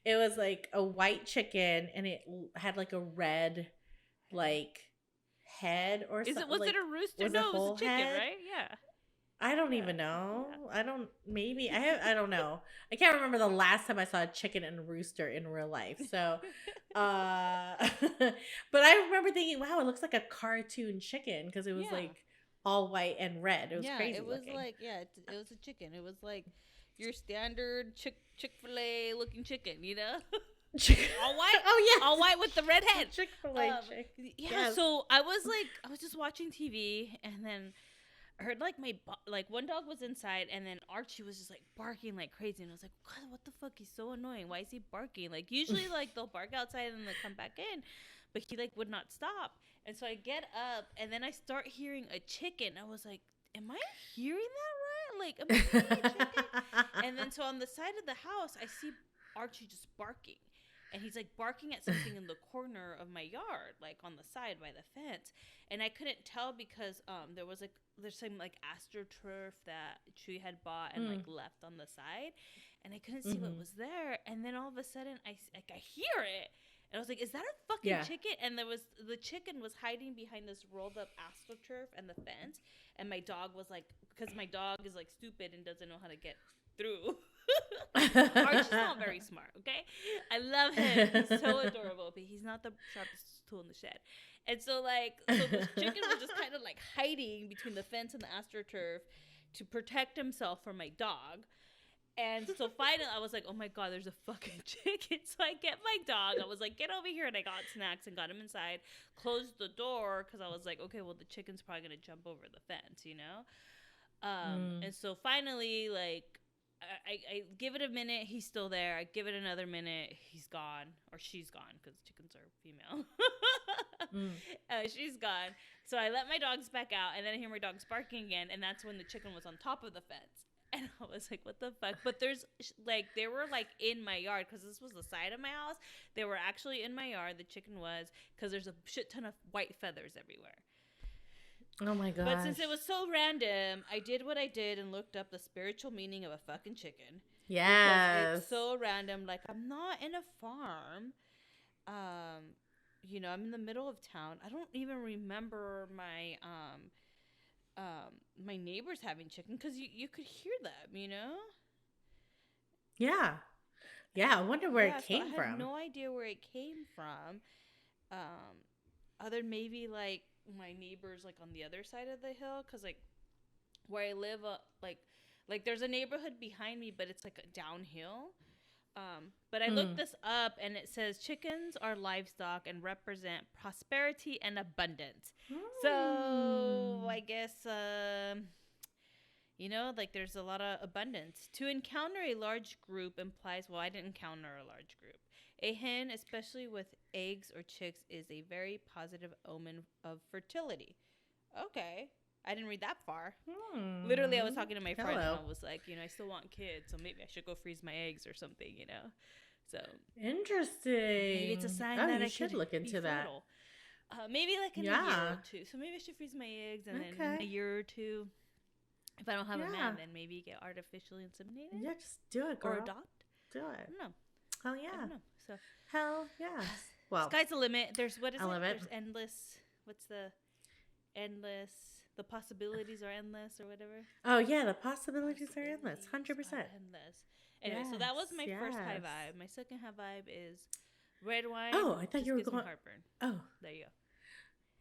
[SPEAKER 2] It was like a white chicken, and it had like a red, like head or something.
[SPEAKER 1] Was it a rooster? No, it was a chicken, head? Right? Yeah.
[SPEAKER 2] I don't even know. I don't know. I can't remember the last time I saw a chicken and a rooster in real life. So, but I remember thinking, wow, it looks like a cartoon chicken because it was like all white and red. It was crazy.
[SPEAKER 1] It was
[SPEAKER 2] looking.
[SPEAKER 1] Like, it was a chicken. It was like your standard Chick-fil-A looking chicken, you know? All white.
[SPEAKER 2] Oh yeah,
[SPEAKER 1] all white with the red head.
[SPEAKER 2] Chick-fil-A chicken.
[SPEAKER 1] Yeah. Yes. So I was just watching TV and then I heard like one dog was inside and then Archie was just like barking like crazy and I was like, God, what the fuck? He's so annoying. Why is he barking? Like usually like they'll bark outside and then they come back in, but he like would not stop. And so I get up and then I start hearing a chicken. I was like, am I hearing that right? Like, am I hearing a chicken? And then so on the side of the house, I see Archie just barking. And he's like barking at something in the corner of my yard, like on the side by the fence. And I couldn't tell because there's some like astroturf that Chewy had bought and like left on the side, and I couldn't see what was there. And then all of a sudden, I hear it, and I was like, "Is that a fucking chicken?" And the chicken was hiding behind this rolled up astroturf and the fence. And my dog was like, because my dog is like stupid and doesn't know how to get through. Archie's not very smart, okay? I love him. He's so adorable, but he's not the sharpest tool in the shed. And so the chicken was just kind of like hiding between the fence and the astroturf, to protect himself from my dog. And so finally, I was like, oh my God, there's a fucking chicken. So I get my dog. I was like, get over here. And I got snacks and got him inside, closed the door because I was like, okay, well, the chicken's probably going to jump over the fence, you know? And so finally, like, I give it a minute. He's still there. I give it another minute. He's gone. Or she's gone because chickens are female. She's gone. So I let my dogs back out. And then I hear my dogs barking again. And that's when the chicken was on top of the fence. And I was like, what the fuck? But there's, like, they were, like, in my yard because this was the side of my house. They were actually in my yard, the chicken was, because there's a shit ton of white feathers everywhere.
[SPEAKER 2] Oh, my God.
[SPEAKER 1] But since it was so random, I did what I did and looked up the spiritual meaning of a fucking chicken.
[SPEAKER 2] Yes.
[SPEAKER 1] It's so random. Like, I'm not in a farm. You know, I'm in the middle of town. I don't even remember my my neighbors having chicken because you could hear them, you know?
[SPEAKER 2] Yeah. I wonder where it came from.
[SPEAKER 1] I have no idea where it came from. Other than maybe like my neighbors like on the other side of the hill, because like where I live, like there's a neighborhood behind me, but it's like a downhill. But I looked this up, and it says chickens are livestock and represent prosperity and abundance. So I guess, you know, like there's a lot of abundance. To encounter a large group implies, well, I didn't encounter a large group. A hen, especially with eggs or chicks, is a very positive omen of fertility. Okay. I didn't read that far. Literally, I was talking to my friend, and I was like, you know, I still want kids, so maybe I should go freeze my eggs or something, you know? So
[SPEAKER 2] interesting.
[SPEAKER 1] Maybe it's a sign that I should
[SPEAKER 2] look into that.
[SPEAKER 1] Maybe like in a year or two. So maybe I should freeze my eggs, and then in a year or two, if I don't have a man, then maybe get artificially inseminated.
[SPEAKER 2] Yeah, just do it, girl.
[SPEAKER 1] Or adopt.
[SPEAKER 2] Do it.
[SPEAKER 1] I don't know.
[SPEAKER 2] Hell yeah.
[SPEAKER 1] I don't know. So
[SPEAKER 2] hell yeah. Well,
[SPEAKER 1] sky's the limit. There's what is it?
[SPEAKER 2] Limit.
[SPEAKER 1] There's endless. What's the endless? The possibilities are endless, or whatever.
[SPEAKER 2] Oh yeah, the possibilities are endless. 100%.
[SPEAKER 1] Endless. Anyway, so that was my first high vibe. My second high vibe is red wine.
[SPEAKER 2] Oh, I thought you were going
[SPEAKER 1] heartburn.
[SPEAKER 2] Oh,
[SPEAKER 1] there you go.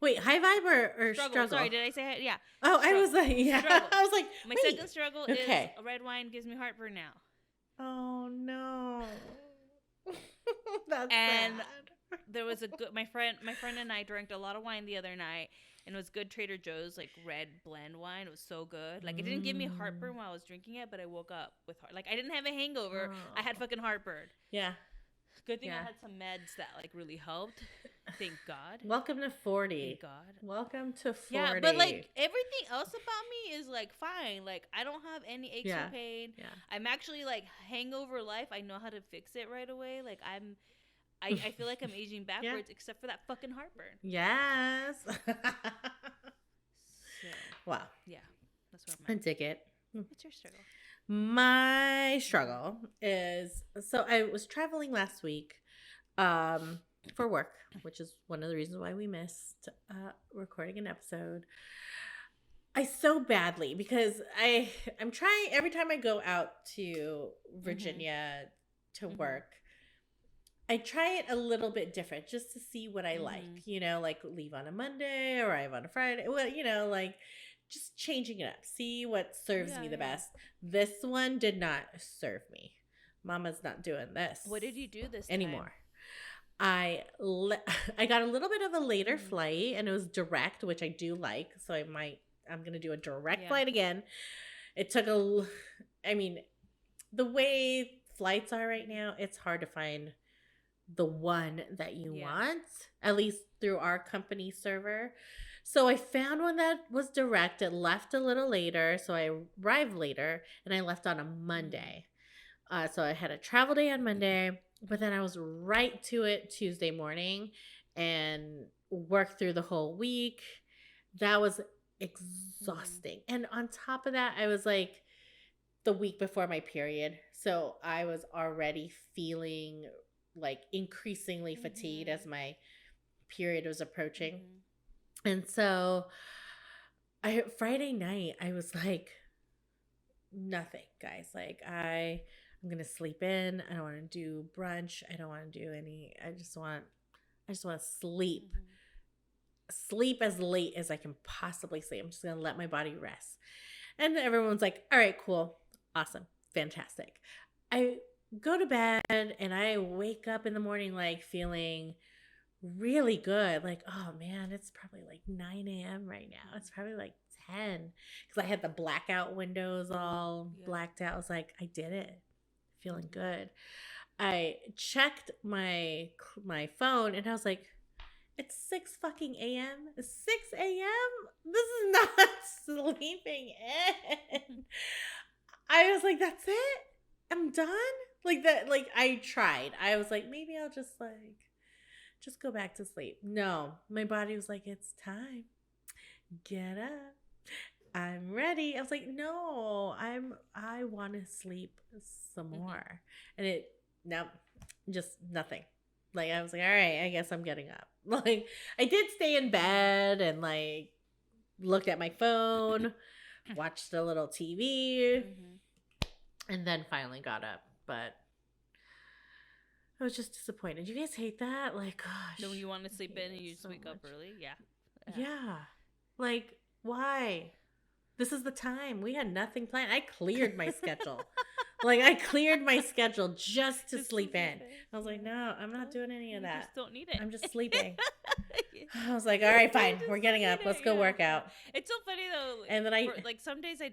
[SPEAKER 2] Wait, high vibe or struggle?
[SPEAKER 1] Sorry, did I say yeah?
[SPEAKER 2] Oh, struggle. I was like, yeah. Struggle. I was like,
[SPEAKER 1] my second struggle is red wine gives me heartburn now.
[SPEAKER 2] Oh no. That's sad.
[SPEAKER 1] There was a good my friend and I drank a lot of wine the other night, and it was good Trader Joe's like red blend wine. It was so good. Like it didn't give me heartburn while I was drinking it, but I woke up with like I didn't have a hangover. I had fucking heartburn.
[SPEAKER 2] Yeah.
[SPEAKER 1] Good thing I had some meds that like really helped. Thank God.
[SPEAKER 2] Welcome to 40.
[SPEAKER 1] Thank God.
[SPEAKER 2] Welcome to 40.
[SPEAKER 1] Yeah, but like everything else about me is like fine. Like I don't have any aches or pain. Yeah. I'm actually like hangover life. I know how to fix it right away. Like I feel like I'm aging backwards except for that fucking heartburn.
[SPEAKER 2] Yes.
[SPEAKER 1] So,
[SPEAKER 2] wow.
[SPEAKER 1] Yeah. That's where I'm at.
[SPEAKER 2] I dig it.
[SPEAKER 1] What's your struggle?
[SPEAKER 2] My struggle is, so I was traveling last week for work, which is one of the reasons why we missed recording an episode. I so badly, because I'm trying, every time I go out to Virginia to work, I try it a little bit different just to see what I like, you know, like leave on a Monday or arrive on a Friday, well, you know, like just changing it up, see what serves me the best. This one did not serve me. Mama's not doing this.
[SPEAKER 1] What did you do this
[SPEAKER 2] anymore? Time? I got a little bit of a later flight, and it was direct, which I do like. So I'm going to do a direct flight again. It took I mean, the way flights are right now, it's hard to find the one that you want, at least through our company server. So I found one that was direct. It left a little later, so I arrived later, and I left on a Monday. So I had a travel day on Monday, but then I was right to it Tuesday morning and worked through the whole week. That was exhausting. And on top of that, I was like the week before my period. So I was already feeling like increasingly fatigued as my period was approaching. And so Friday night, I was like, nothing, guys. Like I'm going to sleep in. I don't want to do brunch. I don't want to do any, I just want to sleep. Sleep as late as I can possibly sleep. I'm just going to let my body rest. And everyone's like, all right, cool, awesome, fantastic. I go to bed and I wake up in the morning like feeling really good. Like, oh man, it's probably like 9 a.m. right now. It's probably like 10 because I had the blackout windows all blacked out. I was like, I did it. Feeling good. I checked my phone and I was like, it's 6 fucking a.m. 6 a.m. This is not sleeping in. I was like, that's it? I'm done? Like that, like I tried. I was like, maybe I'll just go back to sleep. No, my body was like, it's time. Get up. I'm ready. I was like, no, I want to sleep some more. And just nothing. Like I was like, all right, I guess I'm getting up. Like I did stay in bed and like looked at my phone, watched a little TV, and then finally got up. But I was just disappointed. You guys hate that? Like, gosh.
[SPEAKER 1] No, when you want to sleep in and you just wake up early?
[SPEAKER 2] Yeah. Like, why? This is the time. We had nothing planned. I cleared my schedule. Like, I cleared my schedule just to sleep in. I was like, no, I'm not doing any of that.
[SPEAKER 1] You just don't need it.
[SPEAKER 2] I'm just sleeping. I was like, all right, fine. We're getting up. Let's go work out.
[SPEAKER 1] It's so funny, though.
[SPEAKER 2] And then
[SPEAKER 1] like, some days I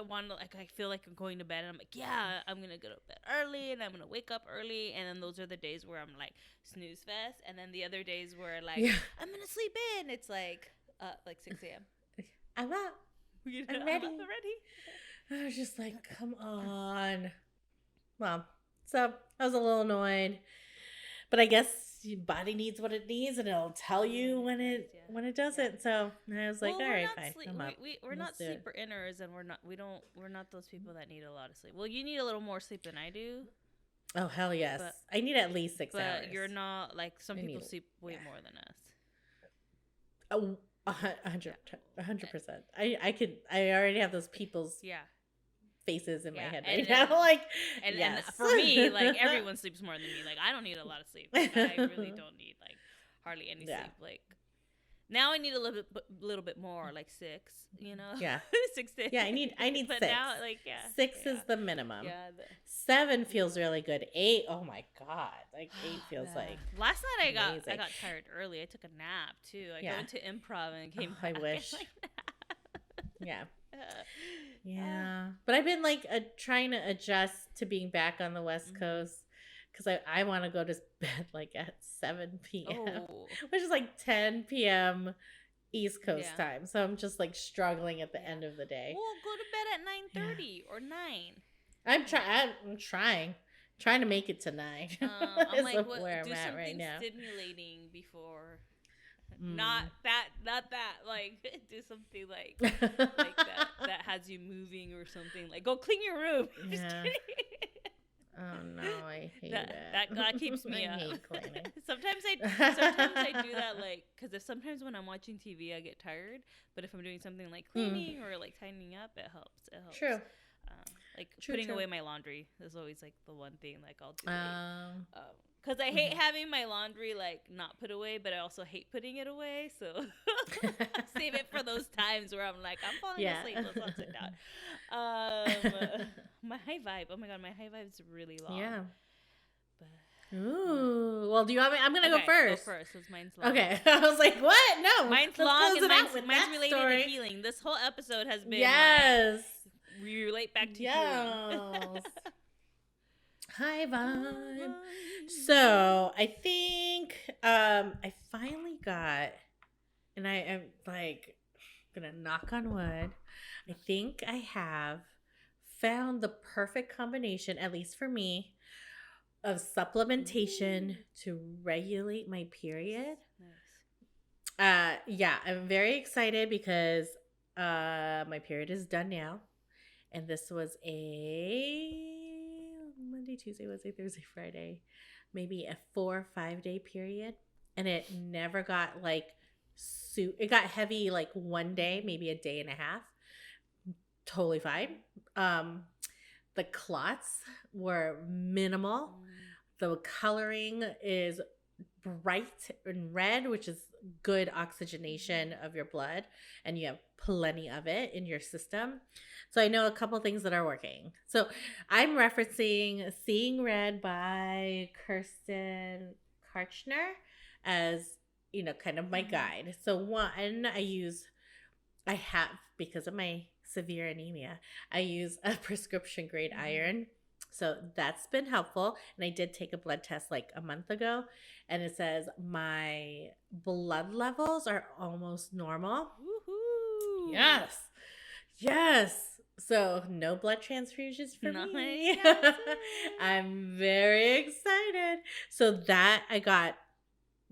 [SPEAKER 1] want to, like, I feel like I'm going to bed. And I'm like, yeah, I'm going to go to bed early. And I'm going to wake up early. And then those are the days where I'm, like, snooze fest. And then the other days where, like, I'm going to sleep in. It's, like 6 a.m.
[SPEAKER 2] I'm up. I'm ready. I was just like, come on. Well, so I was a little annoyed, but I guess your body needs what it needs, and it'll tell you when it doesn't. So I was like, all right, fine.
[SPEAKER 1] We're not sleeper inners, and we're not those people that need a lot of sleep. Well, you need a little more sleep than I do.
[SPEAKER 2] Oh hell yes, I need at least 6 hours.
[SPEAKER 1] But you're not like some people sleep way more than us.
[SPEAKER 2] Oh. 100%. I already have those people's faces in my head right now. Like,
[SPEAKER 1] and for me, like everyone sleeps more than me. Like I don't need a lot of sleep. Like, I really don't need like hardly any sleep. Like now I need a little bit more, like 6. You know, 6 days.
[SPEAKER 2] Yeah, I need
[SPEAKER 1] but
[SPEAKER 2] 6.
[SPEAKER 1] Now, like
[SPEAKER 2] 6 is the minimum.
[SPEAKER 1] Yeah,
[SPEAKER 2] 7 feels really good. 8, oh my god, like 8 feels like.
[SPEAKER 1] Last night I got tired early. I took a nap too. I went to improv and came back.
[SPEAKER 2] I wish. Yeah, but I've been like trying to adjust to being back on the West Coast because I want to go to bed like at 7 p.m. Which is like 10 p.m. East Coast time. So I'm just like struggling at the end of the day.
[SPEAKER 1] Well, go to bed at 9:30 or 9.
[SPEAKER 2] I'm trying to make it to 9.
[SPEAKER 1] I'm like, do something stimulating before. Not that. Like, do something like that has you moving or something. Like, go clean your room.
[SPEAKER 2] Yeah. Oh no, I hate it.
[SPEAKER 1] That keeps me up.
[SPEAKER 2] Hate cleaning.
[SPEAKER 1] Sometimes I do that, like, because sometimes when I'm watching TV, I get tired. But if I'm doing something like cleaning or like tidying up, it helps. True. Like putting away my laundry is always like the one thing like I'll do. Because I hate having my laundry like not put away, but I also hate putting it away. So save it for those times where I'm like, I'm falling asleep. Let's all sit down. My high vibe. Oh my god, my high vibe is really long. Yeah. But,
[SPEAKER 2] ooh. Well, do you want me? I'm gonna go first.
[SPEAKER 1] Go first, because mine's long.
[SPEAKER 2] Okay. I was like, what? No.
[SPEAKER 1] Mine's long and mine's related to healing. This whole episode has been we relate back to healing.
[SPEAKER 2] High vibe. So I think I finally got, and I am like gonna knock on wood. I think I have found the perfect combination, at least for me, of supplementation to regulate my period. Nice. I'm very excited because my period is done now, and this was a Monday, Tuesday, Wednesday, Thursday, Friday, maybe a 4 or 5 day period, and it never got like it got heavy like one day, maybe a day and a half. Totally fine. The clots were minimal. The coloring is bright and red, which is good oxygenation of your blood, and you have plenty of it in your system. So I know a couple things that are working. So I'm referencing Seeing Red by Kirsten Karchner as, kind of my guide. So one, I have, because of my severe anemia, I use a prescription grade iron. So that's been helpful. And I did take a blood test like a month ago, and it says my blood levels are almost normal.
[SPEAKER 1] Woohoo!
[SPEAKER 2] Yes. Yes. So no blood transfusions for me. I'm very excited. So that I got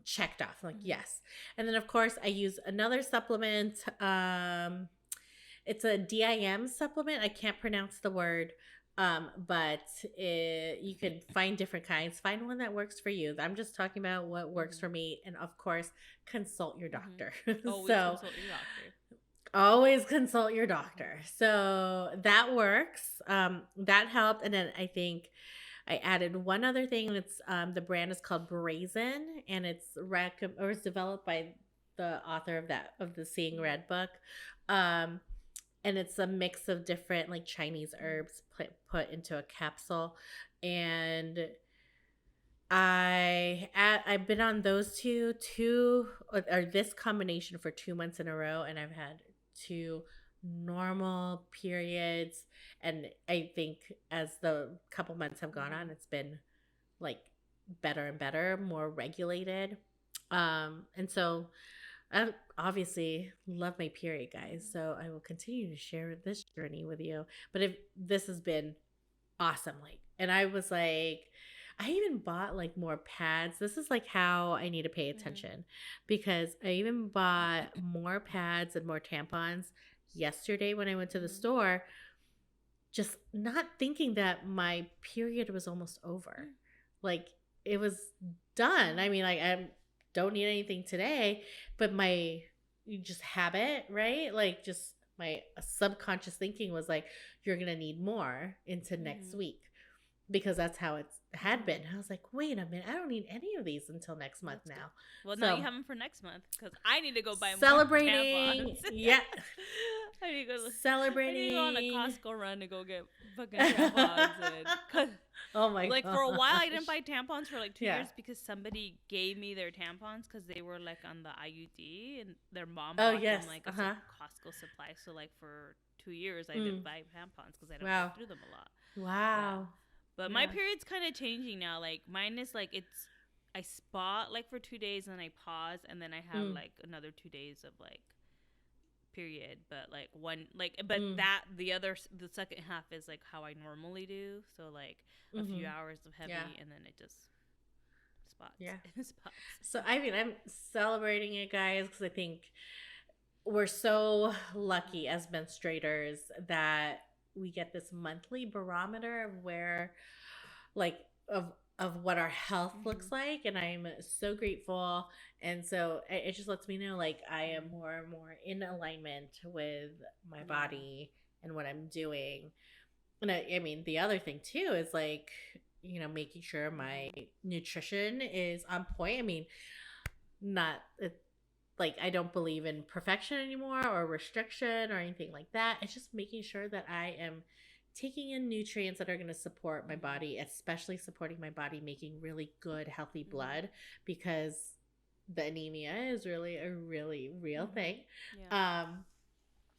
[SPEAKER 2] checked off. Like, yes. And then of course I use another supplement. It's a DIM supplement. I can't pronounce the word. But you can find different kinds. Find one that works for you. I'm just talking about what works for me. And of course, consult your doctor.
[SPEAKER 1] Consult your doctor.
[SPEAKER 2] Always consult your doctor. So that works. That helped. And then I think I added one other thing. It's the brand is called Brazen, and it's developed by the author of the Seeing Red book. And it's a mix of different like Chinese herbs put into a capsule. And I've been on those two or this combination for 2 months in a row, and I've had 2 normal periods. And I think as the couple months have gone on, it's been like better and better, more regulated. And so I obviously love my period, guys. So I will continue to share this journey with you. But this has been awesome. And I was like, I even bought like more pads. This is like how I need to pay attention, because I even bought more pads and more tampons yesterday when I went to the store, just not thinking that my period was almost over. Like, it was done. I mean, like, I don't need anything today, but you just habit, right? Like, just my subconscious thinking was like, you're going to need more into next week, because that's how it had been. I was like, wait a minute, I don't need any of these until next month now.
[SPEAKER 1] Well, now you have them for next month, because I need to go buy
[SPEAKER 2] celebrating,
[SPEAKER 1] more tampons.
[SPEAKER 2] Yeah.
[SPEAKER 1] I need to go
[SPEAKER 2] Celebrating.
[SPEAKER 1] I need to go on a Costco run to go get fucking tampons.
[SPEAKER 2] Oh my
[SPEAKER 1] God. For a while, I didn't buy tampons for like 2 years,
[SPEAKER 2] Yeah.
[SPEAKER 1] because somebody gave me their tampons because they were like on the IUD, and their mom bought them like a Costco supply. So like for 2 years, I didn't buy tampons because I didn't go through them a lot.
[SPEAKER 2] Wow.
[SPEAKER 1] Yeah. But my period's kind of changing now. Like, mine is like, I spot like for 2 days, and then I pause, and then I have like another 2 days of like period. But like the second half is like how I normally do. So like a few hours of heavy, and then it just spots.
[SPEAKER 2] Yeah.
[SPEAKER 1] Spots.
[SPEAKER 2] So I mean, I'm celebrating it, guys, because I think we're so lucky as menstruators that we get this monthly barometer of where, like, of what our health looks like, and I'm so grateful. And so it just lets me know, like, I am more and more in alignment with my body and what I'm doing. And I mean, the other thing too is like, making sure my nutrition is on point. I mean, like, I don't believe in perfection anymore or restriction or anything like that. It's just making sure that I am taking in nutrients that are going to support my body, especially supporting my body making really good, healthy blood, because the anemia is really a really real thing. Yeah.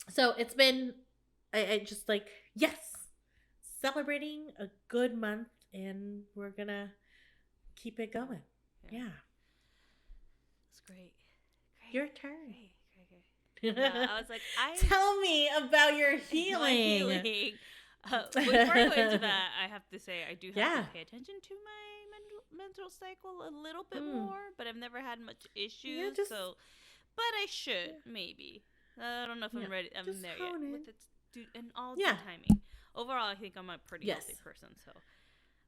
[SPEAKER 2] So it's been, I just like, yes, celebrating a good month, and we're going to keep it going. Yeah.
[SPEAKER 1] It's great.
[SPEAKER 2] Your turn.
[SPEAKER 1] Great. I was like,
[SPEAKER 2] tell me about your healing.
[SPEAKER 1] My healing. Before I go into that, I have to say I do have to pay attention to my menstrual cycle a little bit more, but I've never had much issues. But I should maybe. I don't know if I'm ready. I'm there yet with it, and all the timing. Overall, I think I'm a pretty healthy person, so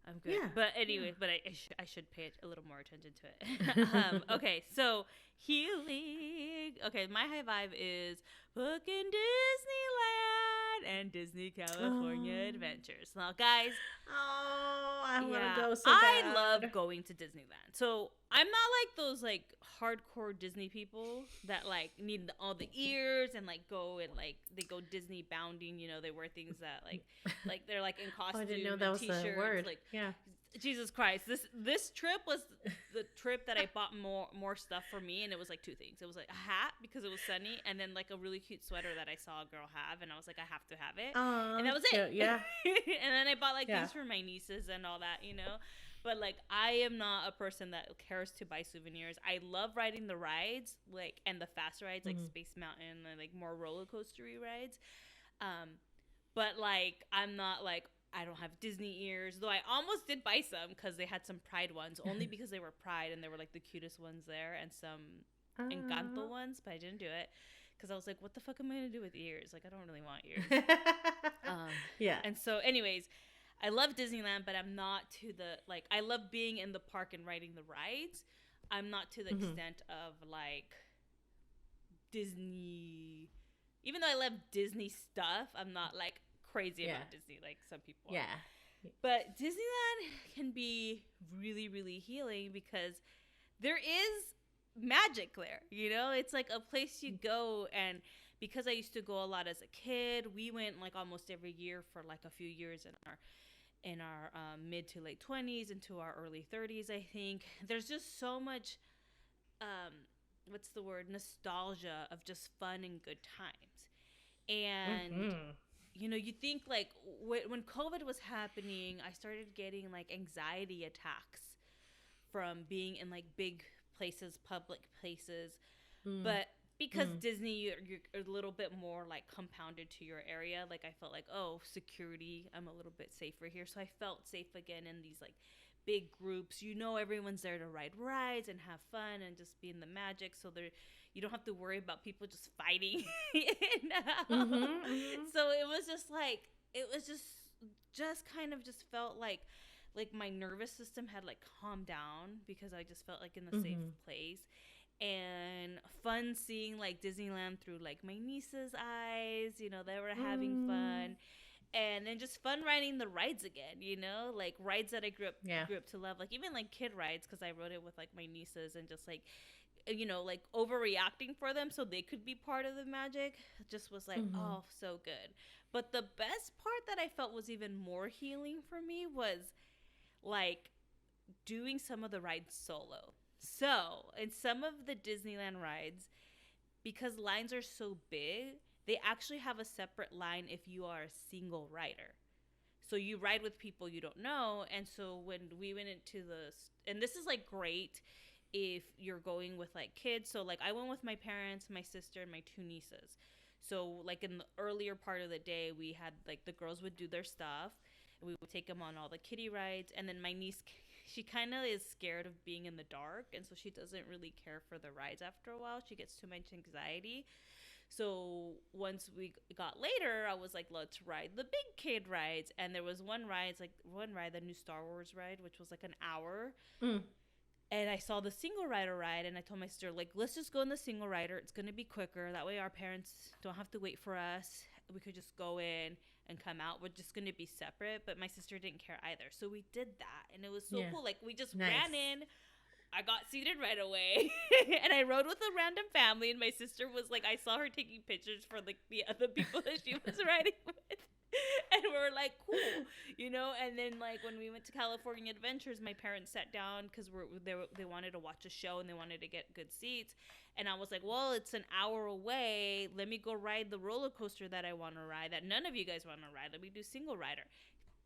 [SPEAKER 1] I'm good. Yeah. But anyway, but I should pay a little more attention to it. Okay, so healing. Okay, my high vibe is fucking Disneyland. and Disney California Adventures. Now, guys,
[SPEAKER 2] I want to go so bad.
[SPEAKER 1] I love going to Disneyland. So I'm not like those like hardcore Disney people that like need all the ears and like go and like they go Disney bounding. You know, they wear things that like they're like in costume.
[SPEAKER 2] I didn't know that was
[SPEAKER 1] t-shirts,
[SPEAKER 2] a word.
[SPEAKER 1] Like,
[SPEAKER 2] yeah.
[SPEAKER 1] Jesus Christ, this trip was the trip that I bought more stuff for me, and it was like two things. It was like a hat because it was sunny, and then like a really cute sweater that I saw a girl have, and I was like, I have to have it. And that was it.
[SPEAKER 2] Yeah.
[SPEAKER 1] And then I bought like things for my nieces and all that, you know. But like I am not a person that cares to buy souvenirs. I love riding the rides, like, and the fast rides, like Space Mountain and like more roller coastery rides. But like I'm not like, I don't have Disney ears, though I almost did buy some because they had some Pride ones, only because they were Pride and they were like the cutest ones there, and some Encanto ones, but I didn't do it because I was like, what the fuck am I going to do with ears? Like, I don't really want ears.
[SPEAKER 2] Yeah.
[SPEAKER 1] And so anyways, I love Disneyland, but I'm not to the, like, I love being in the park and riding the rides. I'm not to the extent of like Disney, even though I love Disney stuff, I'm not like crazy about Disney like some people are. But Disneyland can be really, really healing because there is magic there, you know? It's like a place you go, and because I used to go a lot as a kid, we went like almost every year for like a few years in our mid to late 20s into our early 30s, I think. There's just so much what's the word, nostalgia of just fun and good times. And you know, you think like when COVID was happening, I started getting like anxiety attacks from being in like big places, public places. But because Disney, you're a little bit more like compounded to your area. Like I felt like, oh, security, I'm a little bit safer here. So I felt safe again in these like big groups. You know, everyone's there to ride rides and have fun and just be in the magic. So you don't have to worry about people just fighting. So it was just like, it was just kind of just felt like my nervous system had like calmed down because I just felt like in the safe place. And fun seeing like Disneyland through like my niece's eyes, you know, they were having fun. And then just fun riding the rides again, you know, like rides that I grew up to love, like even like kid rides, because I rode it with like my nieces and just like, you know, like overreacting for them so they could be part of the magic. Just was like, oh, so good. But the best part that I felt was even more healing for me was like doing some of the rides solo. So in some of the Disneyland rides, because lines are so big, they actually have a separate line if you are a single rider. So you ride with people you don't know. And so when we went into and this is like great if you're going with like kids. So like I went with my parents, my sister, and my two nieces. So like in the earlier part of the day, we had like the girls would do their stuff and we would take them on all the kiddie rides. And then my niece, she kind of is scared of being in the dark. And so she doesn't really care for the rides after a while. She gets too much anxiety. So once we got later, I was like, let's ride the big kid rides. And there was one ride, the new Star Wars ride, which was like an hour. And I saw the single rider ride, and I told my sister, like, let's just go in the single rider. It's going to be quicker. That way our parents don't have to wait for us. We could just go in and come out. We're just going to be separate. But my sister didn't care either. So we did that. And it was so cool. Like, we just ran in. I got seated right away, and I rode with a random family, and my sister was like, I saw her taking pictures for like the other people that she was riding with, and we were like, cool, you know. And then like when we went to California Adventures, my parents sat down because they wanted to watch a show and they wanted to get good seats, and I was like, well, it's an hour away. Let me go ride the roller coaster that I want to ride that none of you guys want to ride. Let me do single rider.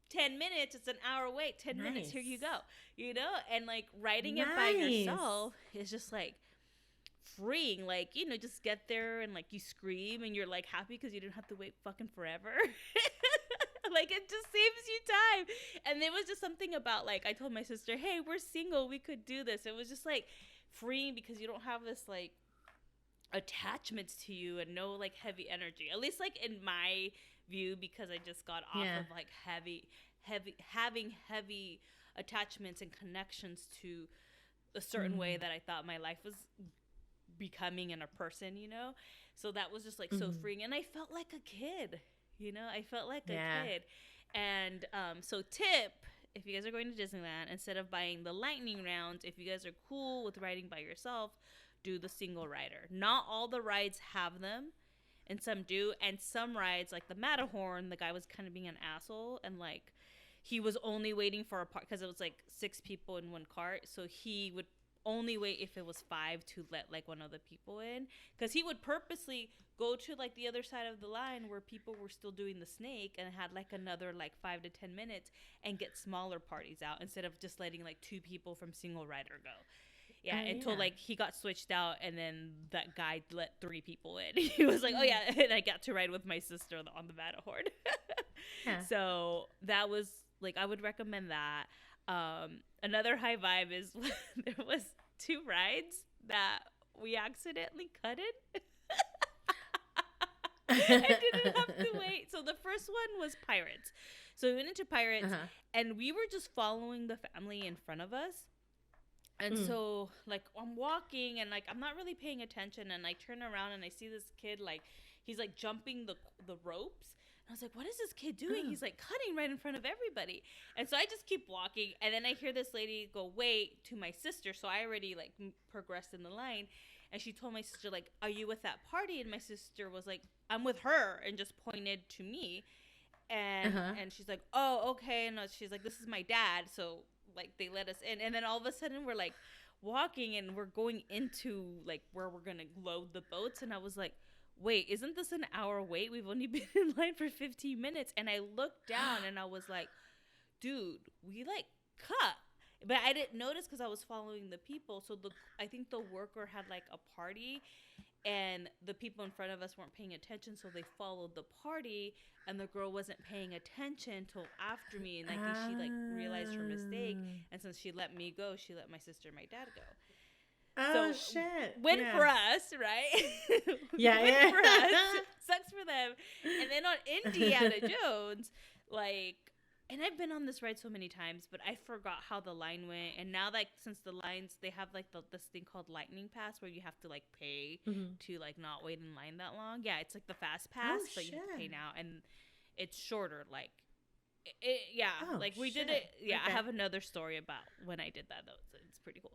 [SPEAKER 1] 10 minutes, it's an hour wait, 10 minutes, here you go, you know. And like riding it by yourself is just like freeing, like, you know, just get there and like you scream and you're like happy because you didn't have to wait fucking forever. Like it just saves you time. And there was just something about like, I told my sister, hey, we're single, we could do this. It was just like freeing because you don't have this like attachments to you and no like heavy energy, at least like in my view, because I just got off of like having heavy attachments and connections to a certain way that I thought my life was becoming in a person, you know. So that was just like so freeing, and I felt like a kid, You know, I felt like a kid. And so tip, if you guys are going to Disneyland, instead of buying the lightning rounds, if you guys are cool with riding by yourself, do the single rider. Not all the rides have them, and some do. And some rides, like the Matterhorn, the guy was kind of being an asshole, and like he was only waiting for a part because it was like 6 people in one cart, so he would only wait if it was 5 to let like one of the people in, because he would purposely go to like the other side of the line where people were still doing the snake and had like another like 5 to 10 minutes and get smaller parties out instead of just letting like 2 people from single rider go. Until like he got switched out, and then that guy let 3 people in. He was like, oh yeah, and I got to ride with my sister on the Matterhorn. So that was like, I would recommend that. Another high vibe is there was 2 rides that we accidentally cut in. I didn't have to wait. So the first one was Pirates. So we went into Pirates, and we were just following the family in front of us. And so, like, I'm walking, and, like, I'm not really paying attention, and I turn around, and I see this kid, like, he's, like, jumping the ropes. And I was like, what is this kid doing? He's, like, cutting right in front of everybody. And so I just keep walking, and then I hear this lady go, wait, to my sister. So I already, like, progressed in the line. And she told my sister, like, are you with that party? And my sister was like, I'm with her, and just pointed to me. And and she's like, oh, okay. And she's like, this is my dad. So, like, they let us in. And then all of a sudden we're, like, walking, and we're going into, like, where we're going to load the boats. And I was like, wait, isn't this an hour wait? We've only been in line for 15 minutes. And I looked down, and I was like, dude, we, like, cut. But I didn't notice because I was following the people. So I think the worker had, like, a party, and the people in front of us weren't paying attention. So they followed the party, and the girl wasn't paying attention till after me. And I think she, like, realized her mistake. And since she let me go, she let my sister and my dad go.
[SPEAKER 2] Oh, so, shit.
[SPEAKER 1] Win for us, right?
[SPEAKER 2] Win
[SPEAKER 1] for us. Sucks for them. And then on Indiana Jones, like, and I've been on this ride so many times, but I forgot how the line went. And now, like, since the lines, they have, like, this thing called Lightning Pass where you have to, like, pay to, like, not wait in line that long. Yeah, it's like the Fast Pass, but you have to pay now. And it's shorter, like, we did it. Yeah, okay. I have another story about when I did that, though. So it's pretty cool.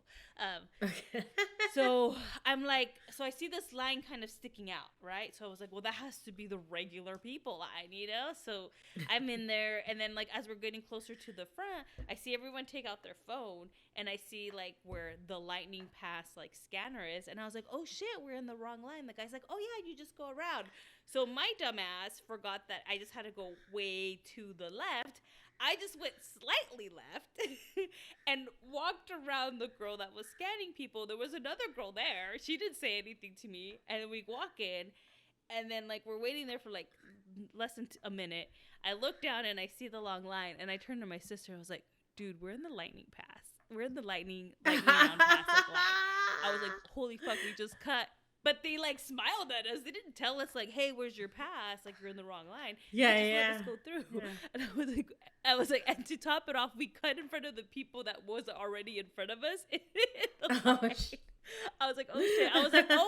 [SPEAKER 1] So I'm like, so I see this line kind of sticking out, right? So I was like, well, that has to be the regular people line, you know? So I'm in there, and then, like, as we're getting closer to the front, I see everyone take out their phone, and I see, like, where the Lightning Pass, like, scanner is, and I was like, oh shit, we're in the wrong line. The guy's like, oh yeah, you just go around. So my dumb ass forgot that I just had to go way to the left. I just went slightly left and walked around the girl that was scanning people. There was another girl there. She didn't say anything to me. And we walk in, and then, like, we're waiting there for, like, less than a minute. I look down, and I see the long line, and I turned to my sister. I was like, dude, we're in the Lightning Pass. We're in the lightning round pass, like, line. I was like, holy fuck, we just cut. But they, like, smiled at us. They didn't tell us, like, hey, where's your pass? Like, you're in the wrong line.
[SPEAKER 2] Yeah,
[SPEAKER 1] they just let us go through. Yeah. And I was like, and to top it off, we cut in front of the people that was already in front of us. I was like, oh shit. I was like, well,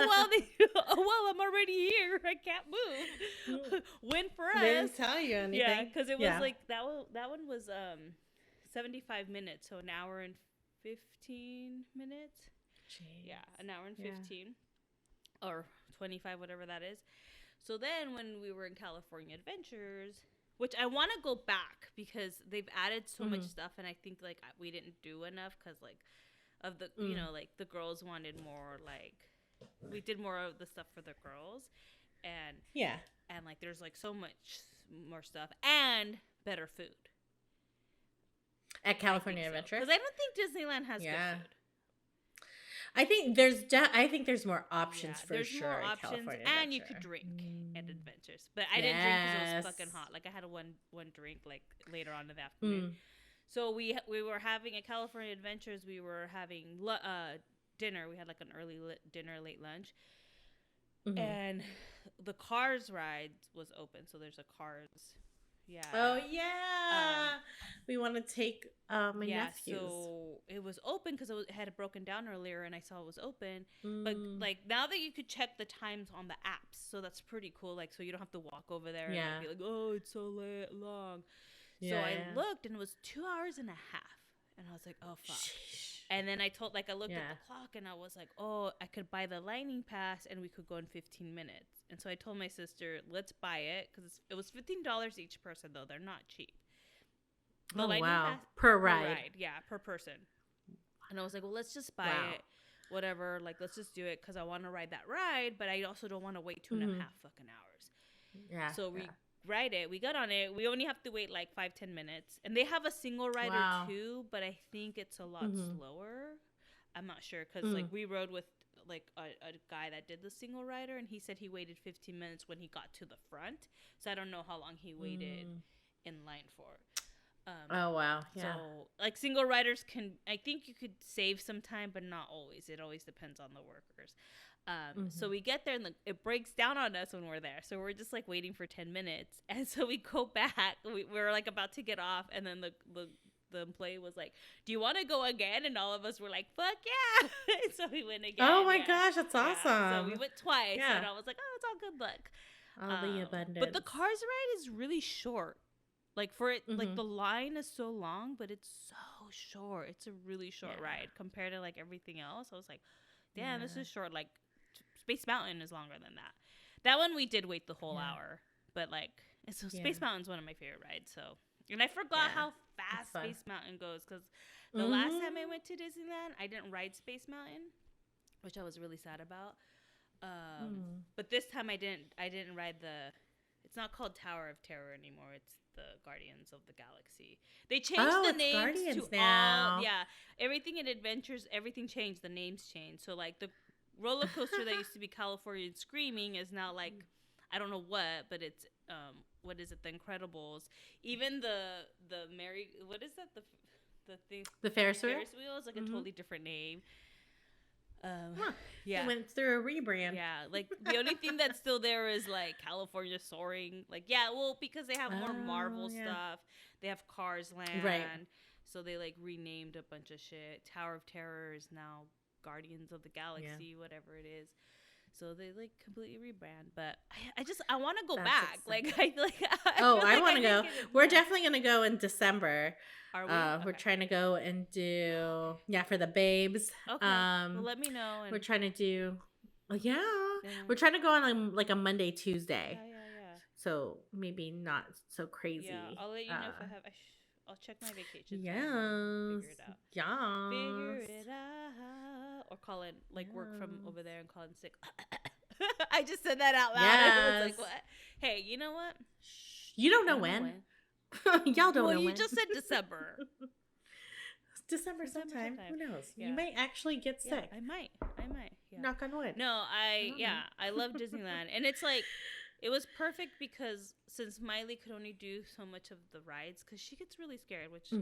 [SPEAKER 1] I'm already here. I can't move. Win for us.
[SPEAKER 2] They didn't tell you anything.
[SPEAKER 1] Yeah, because it was like that one was 75 minutes, so an hour and 15 minutes. Jeez. Yeah, an hour and 15. Or 25, whatever that is. So then when we were in California Adventures, which I want to go back because they've added so much stuff, and I think, like, we didn't do enough because, like, of the, you know, like, the girls wanted more, like, we did more of the stuff for the girls, and like, there's, like, so much more stuff and better food
[SPEAKER 2] at California Adventure,
[SPEAKER 1] because I don't think Disneyland has good food.
[SPEAKER 2] I think there's more options for
[SPEAKER 1] there's
[SPEAKER 2] sure.
[SPEAKER 1] More options, and you could drink at Adventures, but I didn't drink because it was fucking hot. Like, I had one drink, like, later on in the afternoon. So we were having at California Adventures. We were having dinner. We had, like, an early dinner, late lunch, and the Cars ride was open. So there's a Cars Yeah.
[SPEAKER 2] Oh yeah. We want to take my nephews.
[SPEAKER 1] So it was open because it had broken down earlier, and I saw it was open. But like now that you could check the times on the apps, so that's pretty cool. Like, so you don't have to walk over there and like, be like, oh, it's so long. So I looked, and it was 2 hours and a half, and I was like, oh fuck. Sheesh. And then I looked at the clock, and I was like, oh, I could buy the lightning pass, and we could go in 15 minutes. And so I told my sister, let's buy it, because it was $15 each person, though. They're not cheap. The lightning pass,
[SPEAKER 2] per ride.
[SPEAKER 1] Yeah, per person. And I was like, well, let's just buy it. Whatever. Like, let's just do it, because I want to ride that ride, but I also don't want to wait 2.5 fucking hours. Yeah. So we ride it. We got on it. We only have to wait like 5-10 minutes. And they have a single rider too, but I think it's a lot slower. I'm not sure, because like we rode with like a guy that did the single rider, and he said he waited 15 minutes when he got to the front. So I don't know how long he waited in line for.
[SPEAKER 2] Oh wow. Yeah.
[SPEAKER 1] So like single riders I think you could save some time, but not always. It always depends on the workers. So we get there, and it breaks down on us when we're there. So we're just like waiting for 10 minutes. And so we go back. We're like about to get off. And then the employee was like, do you want to go again? And all of us were like, fuck yeah. So we went again.
[SPEAKER 2] Oh my gosh, that's awesome.
[SPEAKER 1] So we went twice. And I was like, oh, it's all good luck.
[SPEAKER 2] All the abundance.
[SPEAKER 1] But the Cars ride is really short. Like for it, like the line is so long, but it's so short. It's a really short ride compared to like everything else. I was like, damn, this is short. Like Space Mountain is longer than that. That one we did wait the whole hour, but like, so Space Mountain's one of my favorite rides. So, and I forgot how fast Space Mountain goes, because the last time I went to Disneyland, I didn't ride Space Mountain, which I was really sad about. But this time I didn't ride it's not called Tower of Terror anymore. It's the Guardians of the Galaxy. They changed the names Guardians to now. Everything in Adventures, everything changed. The names changed. So like the roller coaster that used to be California Screaming is now like I don't know what, but it's what is it? The Incredibles. Even the what is that? The thing.
[SPEAKER 2] The Ferris wheel.
[SPEAKER 1] Ferris wheel is like a totally different name.
[SPEAKER 2] It went through a rebrand.
[SPEAKER 1] Yeah, like the only thing that's still there is like California Soaring. Like, because they have more Marvel stuff. They have Cars Land. Right. So they like renamed a bunch of shit. Tower of Terror is now Guardians of the Galaxy, whatever it is. So they like completely rebrand, but I want to go back. Exciting. Like I feel like
[SPEAKER 2] I want to go. We're definitely gonna go in December. Are we? We're trying to go and do for the babes.
[SPEAKER 1] Okay. Well, let me know.
[SPEAKER 2] We're trying to do. We're trying to go on like a Monday, Tuesday.
[SPEAKER 1] Yeah.
[SPEAKER 2] So maybe not so crazy.
[SPEAKER 1] Yeah, I'll let you know if I have. I'll check my vacation.
[SPEAKER 2] Yes.
[SPEAKER 1] Figure it out.
[SPEAKER 2] Yeah.
[SPEAKER 1] Figure it out. Or call in, work from over there and call in sick. I just said that out loud. Yes. I was like, what? Hey, you know what?
[SPEAKER 2] You don't know when. Y'all don't know when.
[SPEAKER 1] Well, you just said December.
[SPEAKER 2] December sometime. Who knows? Yeah. You might actually get sick.
[SPEAKER 1] I might. Yeah.
[SPEAKER 2] Knock on wood.
[SPEAKER 1] No, I love Disneyland. And it's like, it was perfect because since Miley could only do so much of the rides, because she gets really scared, which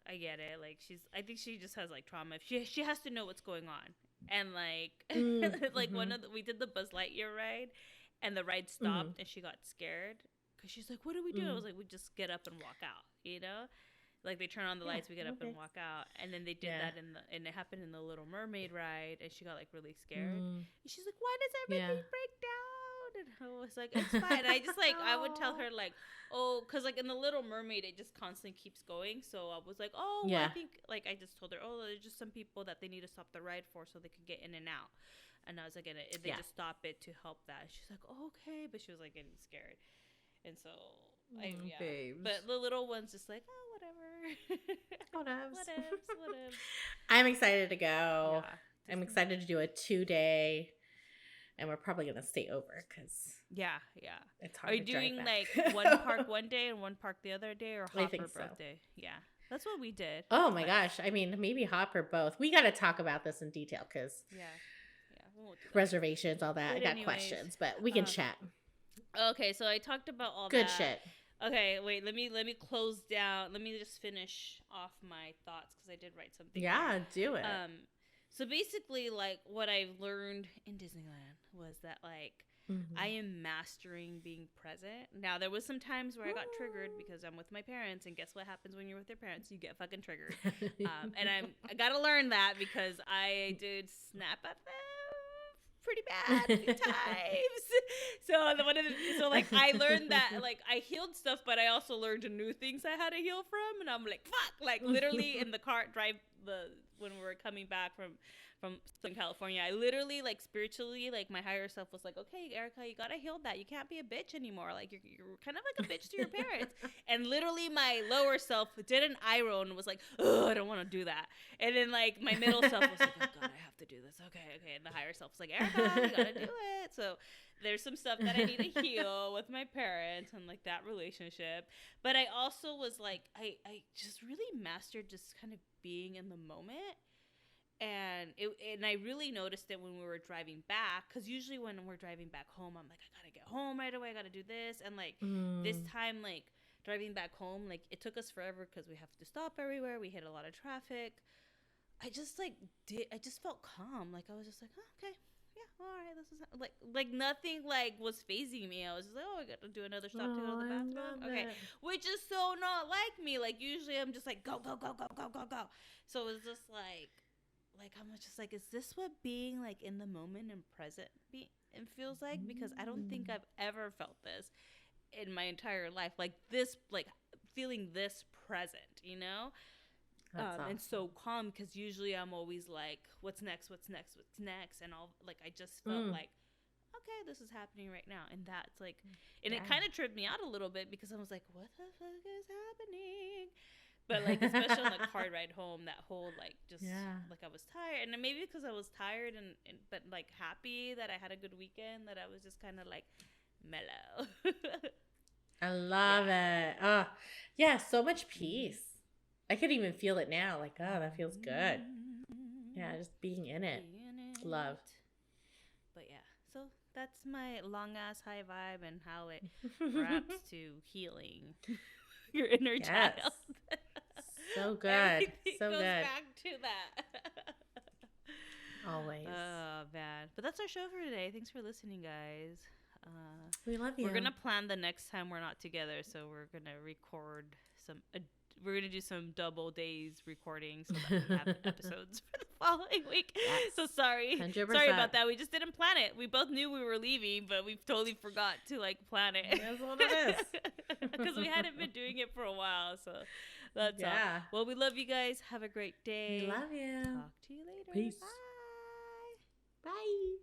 [SPEAKER 1] I get it. Like I think she just has like trauma. She has to know what's going on. And like we did the Buzz Lightyear ride, and the ride stopped, and she got scared because she's like, "What do we do?" I was like, "We just get up and walk out," you know. Like they turn on the lights, we get up and walk out, and then they did that and it happened in the Little Mermaid ride, and she got like really scared. And she's like, "Why does everything break down?" And I was like, "It's fine." And I just I would tell her like, "Oh," because like in the Little Mermaid, it just constantly keeps going. So I was like, "Oh, I think I just told her, oh, there's just some people that they need to stop the ride for so they could get in and out." And I was like, they just stop it to help that. She's like, oh, "Okay," but she was like getting scared, and so. But the little one's just like, oh, whatever. Whatevs.
[SPEAKER 2] I'm excited to go. I'm excited to do a 2-day, and we're probably gonna stay over because it's hard.
[SPEAKER 1] Are you doing like one park one day and one park the other day, or Hopper both day? Yeah, that's what we did.
[SPEAKER 2] Oh my gosh! I mean, maybe Hopper both. We got to talk about this in detail because reservations, all that. I got questions, but we can chat.
[SPEAKER 1] Okay, so I talked about all
[SPEAKER 2] good
[SPEAKER 1] that.
[SPEAKER 2] Shit.
[SPEAKER 1] Okay, wait. Let me close down. Let me just finish off my thoughts because I did write something.
[SPEAKER 2] Yeah, do it.
[SPEAKER 1] So basically, like what I've learned in Disneyland was that like I am mastering being present. Now, there was some times where I got triggered because I'm with my parents, and guess what happens when you're with your parents? You get fucking triggered. And I got to learn that because I did snap at them pretty bad a few times. So like I learned that like I healed stuff, but I also learned new things I had to heal from, and I'm like, fuck, like literally in the car when we were coming back from Southern California, I literally like spiritually, like my higher self was like, okay, Erica, you gotta heal that. You can't be a bitch anymore. Like you're kind of like a bitch to your parents. And literally my lower self did an eye roll and was like, oh, I don't want to do that. And then like my middle self was like, oh god, I have to do this. Okay. And the higher self was like, Erica, you gotta do it. So there's some stuff that I need to heal with my parents and like that relationship. But I also was like, I just really mastered just kind of being in the moment. And I really noticed it when we were driving back, because usually when we're driving back home, I'm like, I gotta get home right away, I gotta do this. And like this time, like driving back home, like it took us forever because we have to stop everywhere. We hit a lot of traffic. I just felt calm. Like I was just like, oh, okay, yeah, all right, this is like nothing like was phasing me. I was just like, oh, I got to do another stop to go to the bathroom. Okay, which is so not like me. Like usually I'm just like go. So it was just like I'm just like, is this what being like in the moment and present it feels like? Because I don't think I've ever felt this in my entire life, like this, like feeling this present, you know. Awesome. And so calm, because usually I'm always like, what's next, and all, like I just felt like, okay, this is happening right now. And that's like, and it kind of tripped me out a little bit because I was like, what the fuck is happening? But like, especially on the car ride home, that whole like just like I was tired, and maybe because I was tired and but like happy that I had a good weekend, that I was just kind of like mellow.
[SPEAKER 2] I love it. Oh, yeah, so much peace. I could even feel it now. Like, oh, that feels good. Yeah, just being in it. Love.
[SPEAKER 1] But yeah, so that's my long ass high vibe and how it wraps to healing your inner child.
[SPEAKER 2] So good.
[SPEAKER 1] Everything
[SPEAKER 2] so
[SPEAKER 1] goes
[SPEAKER 2] good.
[SPEAKER 1] Back to that.
[SPEAKER 2] Always.
[SPEAKER 1] Oh, man. But that's our show for today. Thanks for listening, guys.
[SPEAKER 2] We love you.
[SPEAKER 1] We're going to plan the next time we're not together. So we're going to record we're going to do some double days recording so that we have episodes for the following week. Yes. So sorry.
[SPEAKER 2] 100%.
[SPEAKER 1] Sorry about that. We just didn't plan it. We both knew we were leaving, but we totally forgot to like plan it.
[SPEAKER 2] That's what it is.
[SPEAKER 1] Because we hadn't been doing it for a while. So that's all. Well, we love you guys. Have a great day.
[SPEAKER 2] We love you.
[SPEAKER 1] Talk to you later.
[SPEAKER 2] Peace.
[SPEAKER 1] Bye.
[SPEAKER 2] Bye.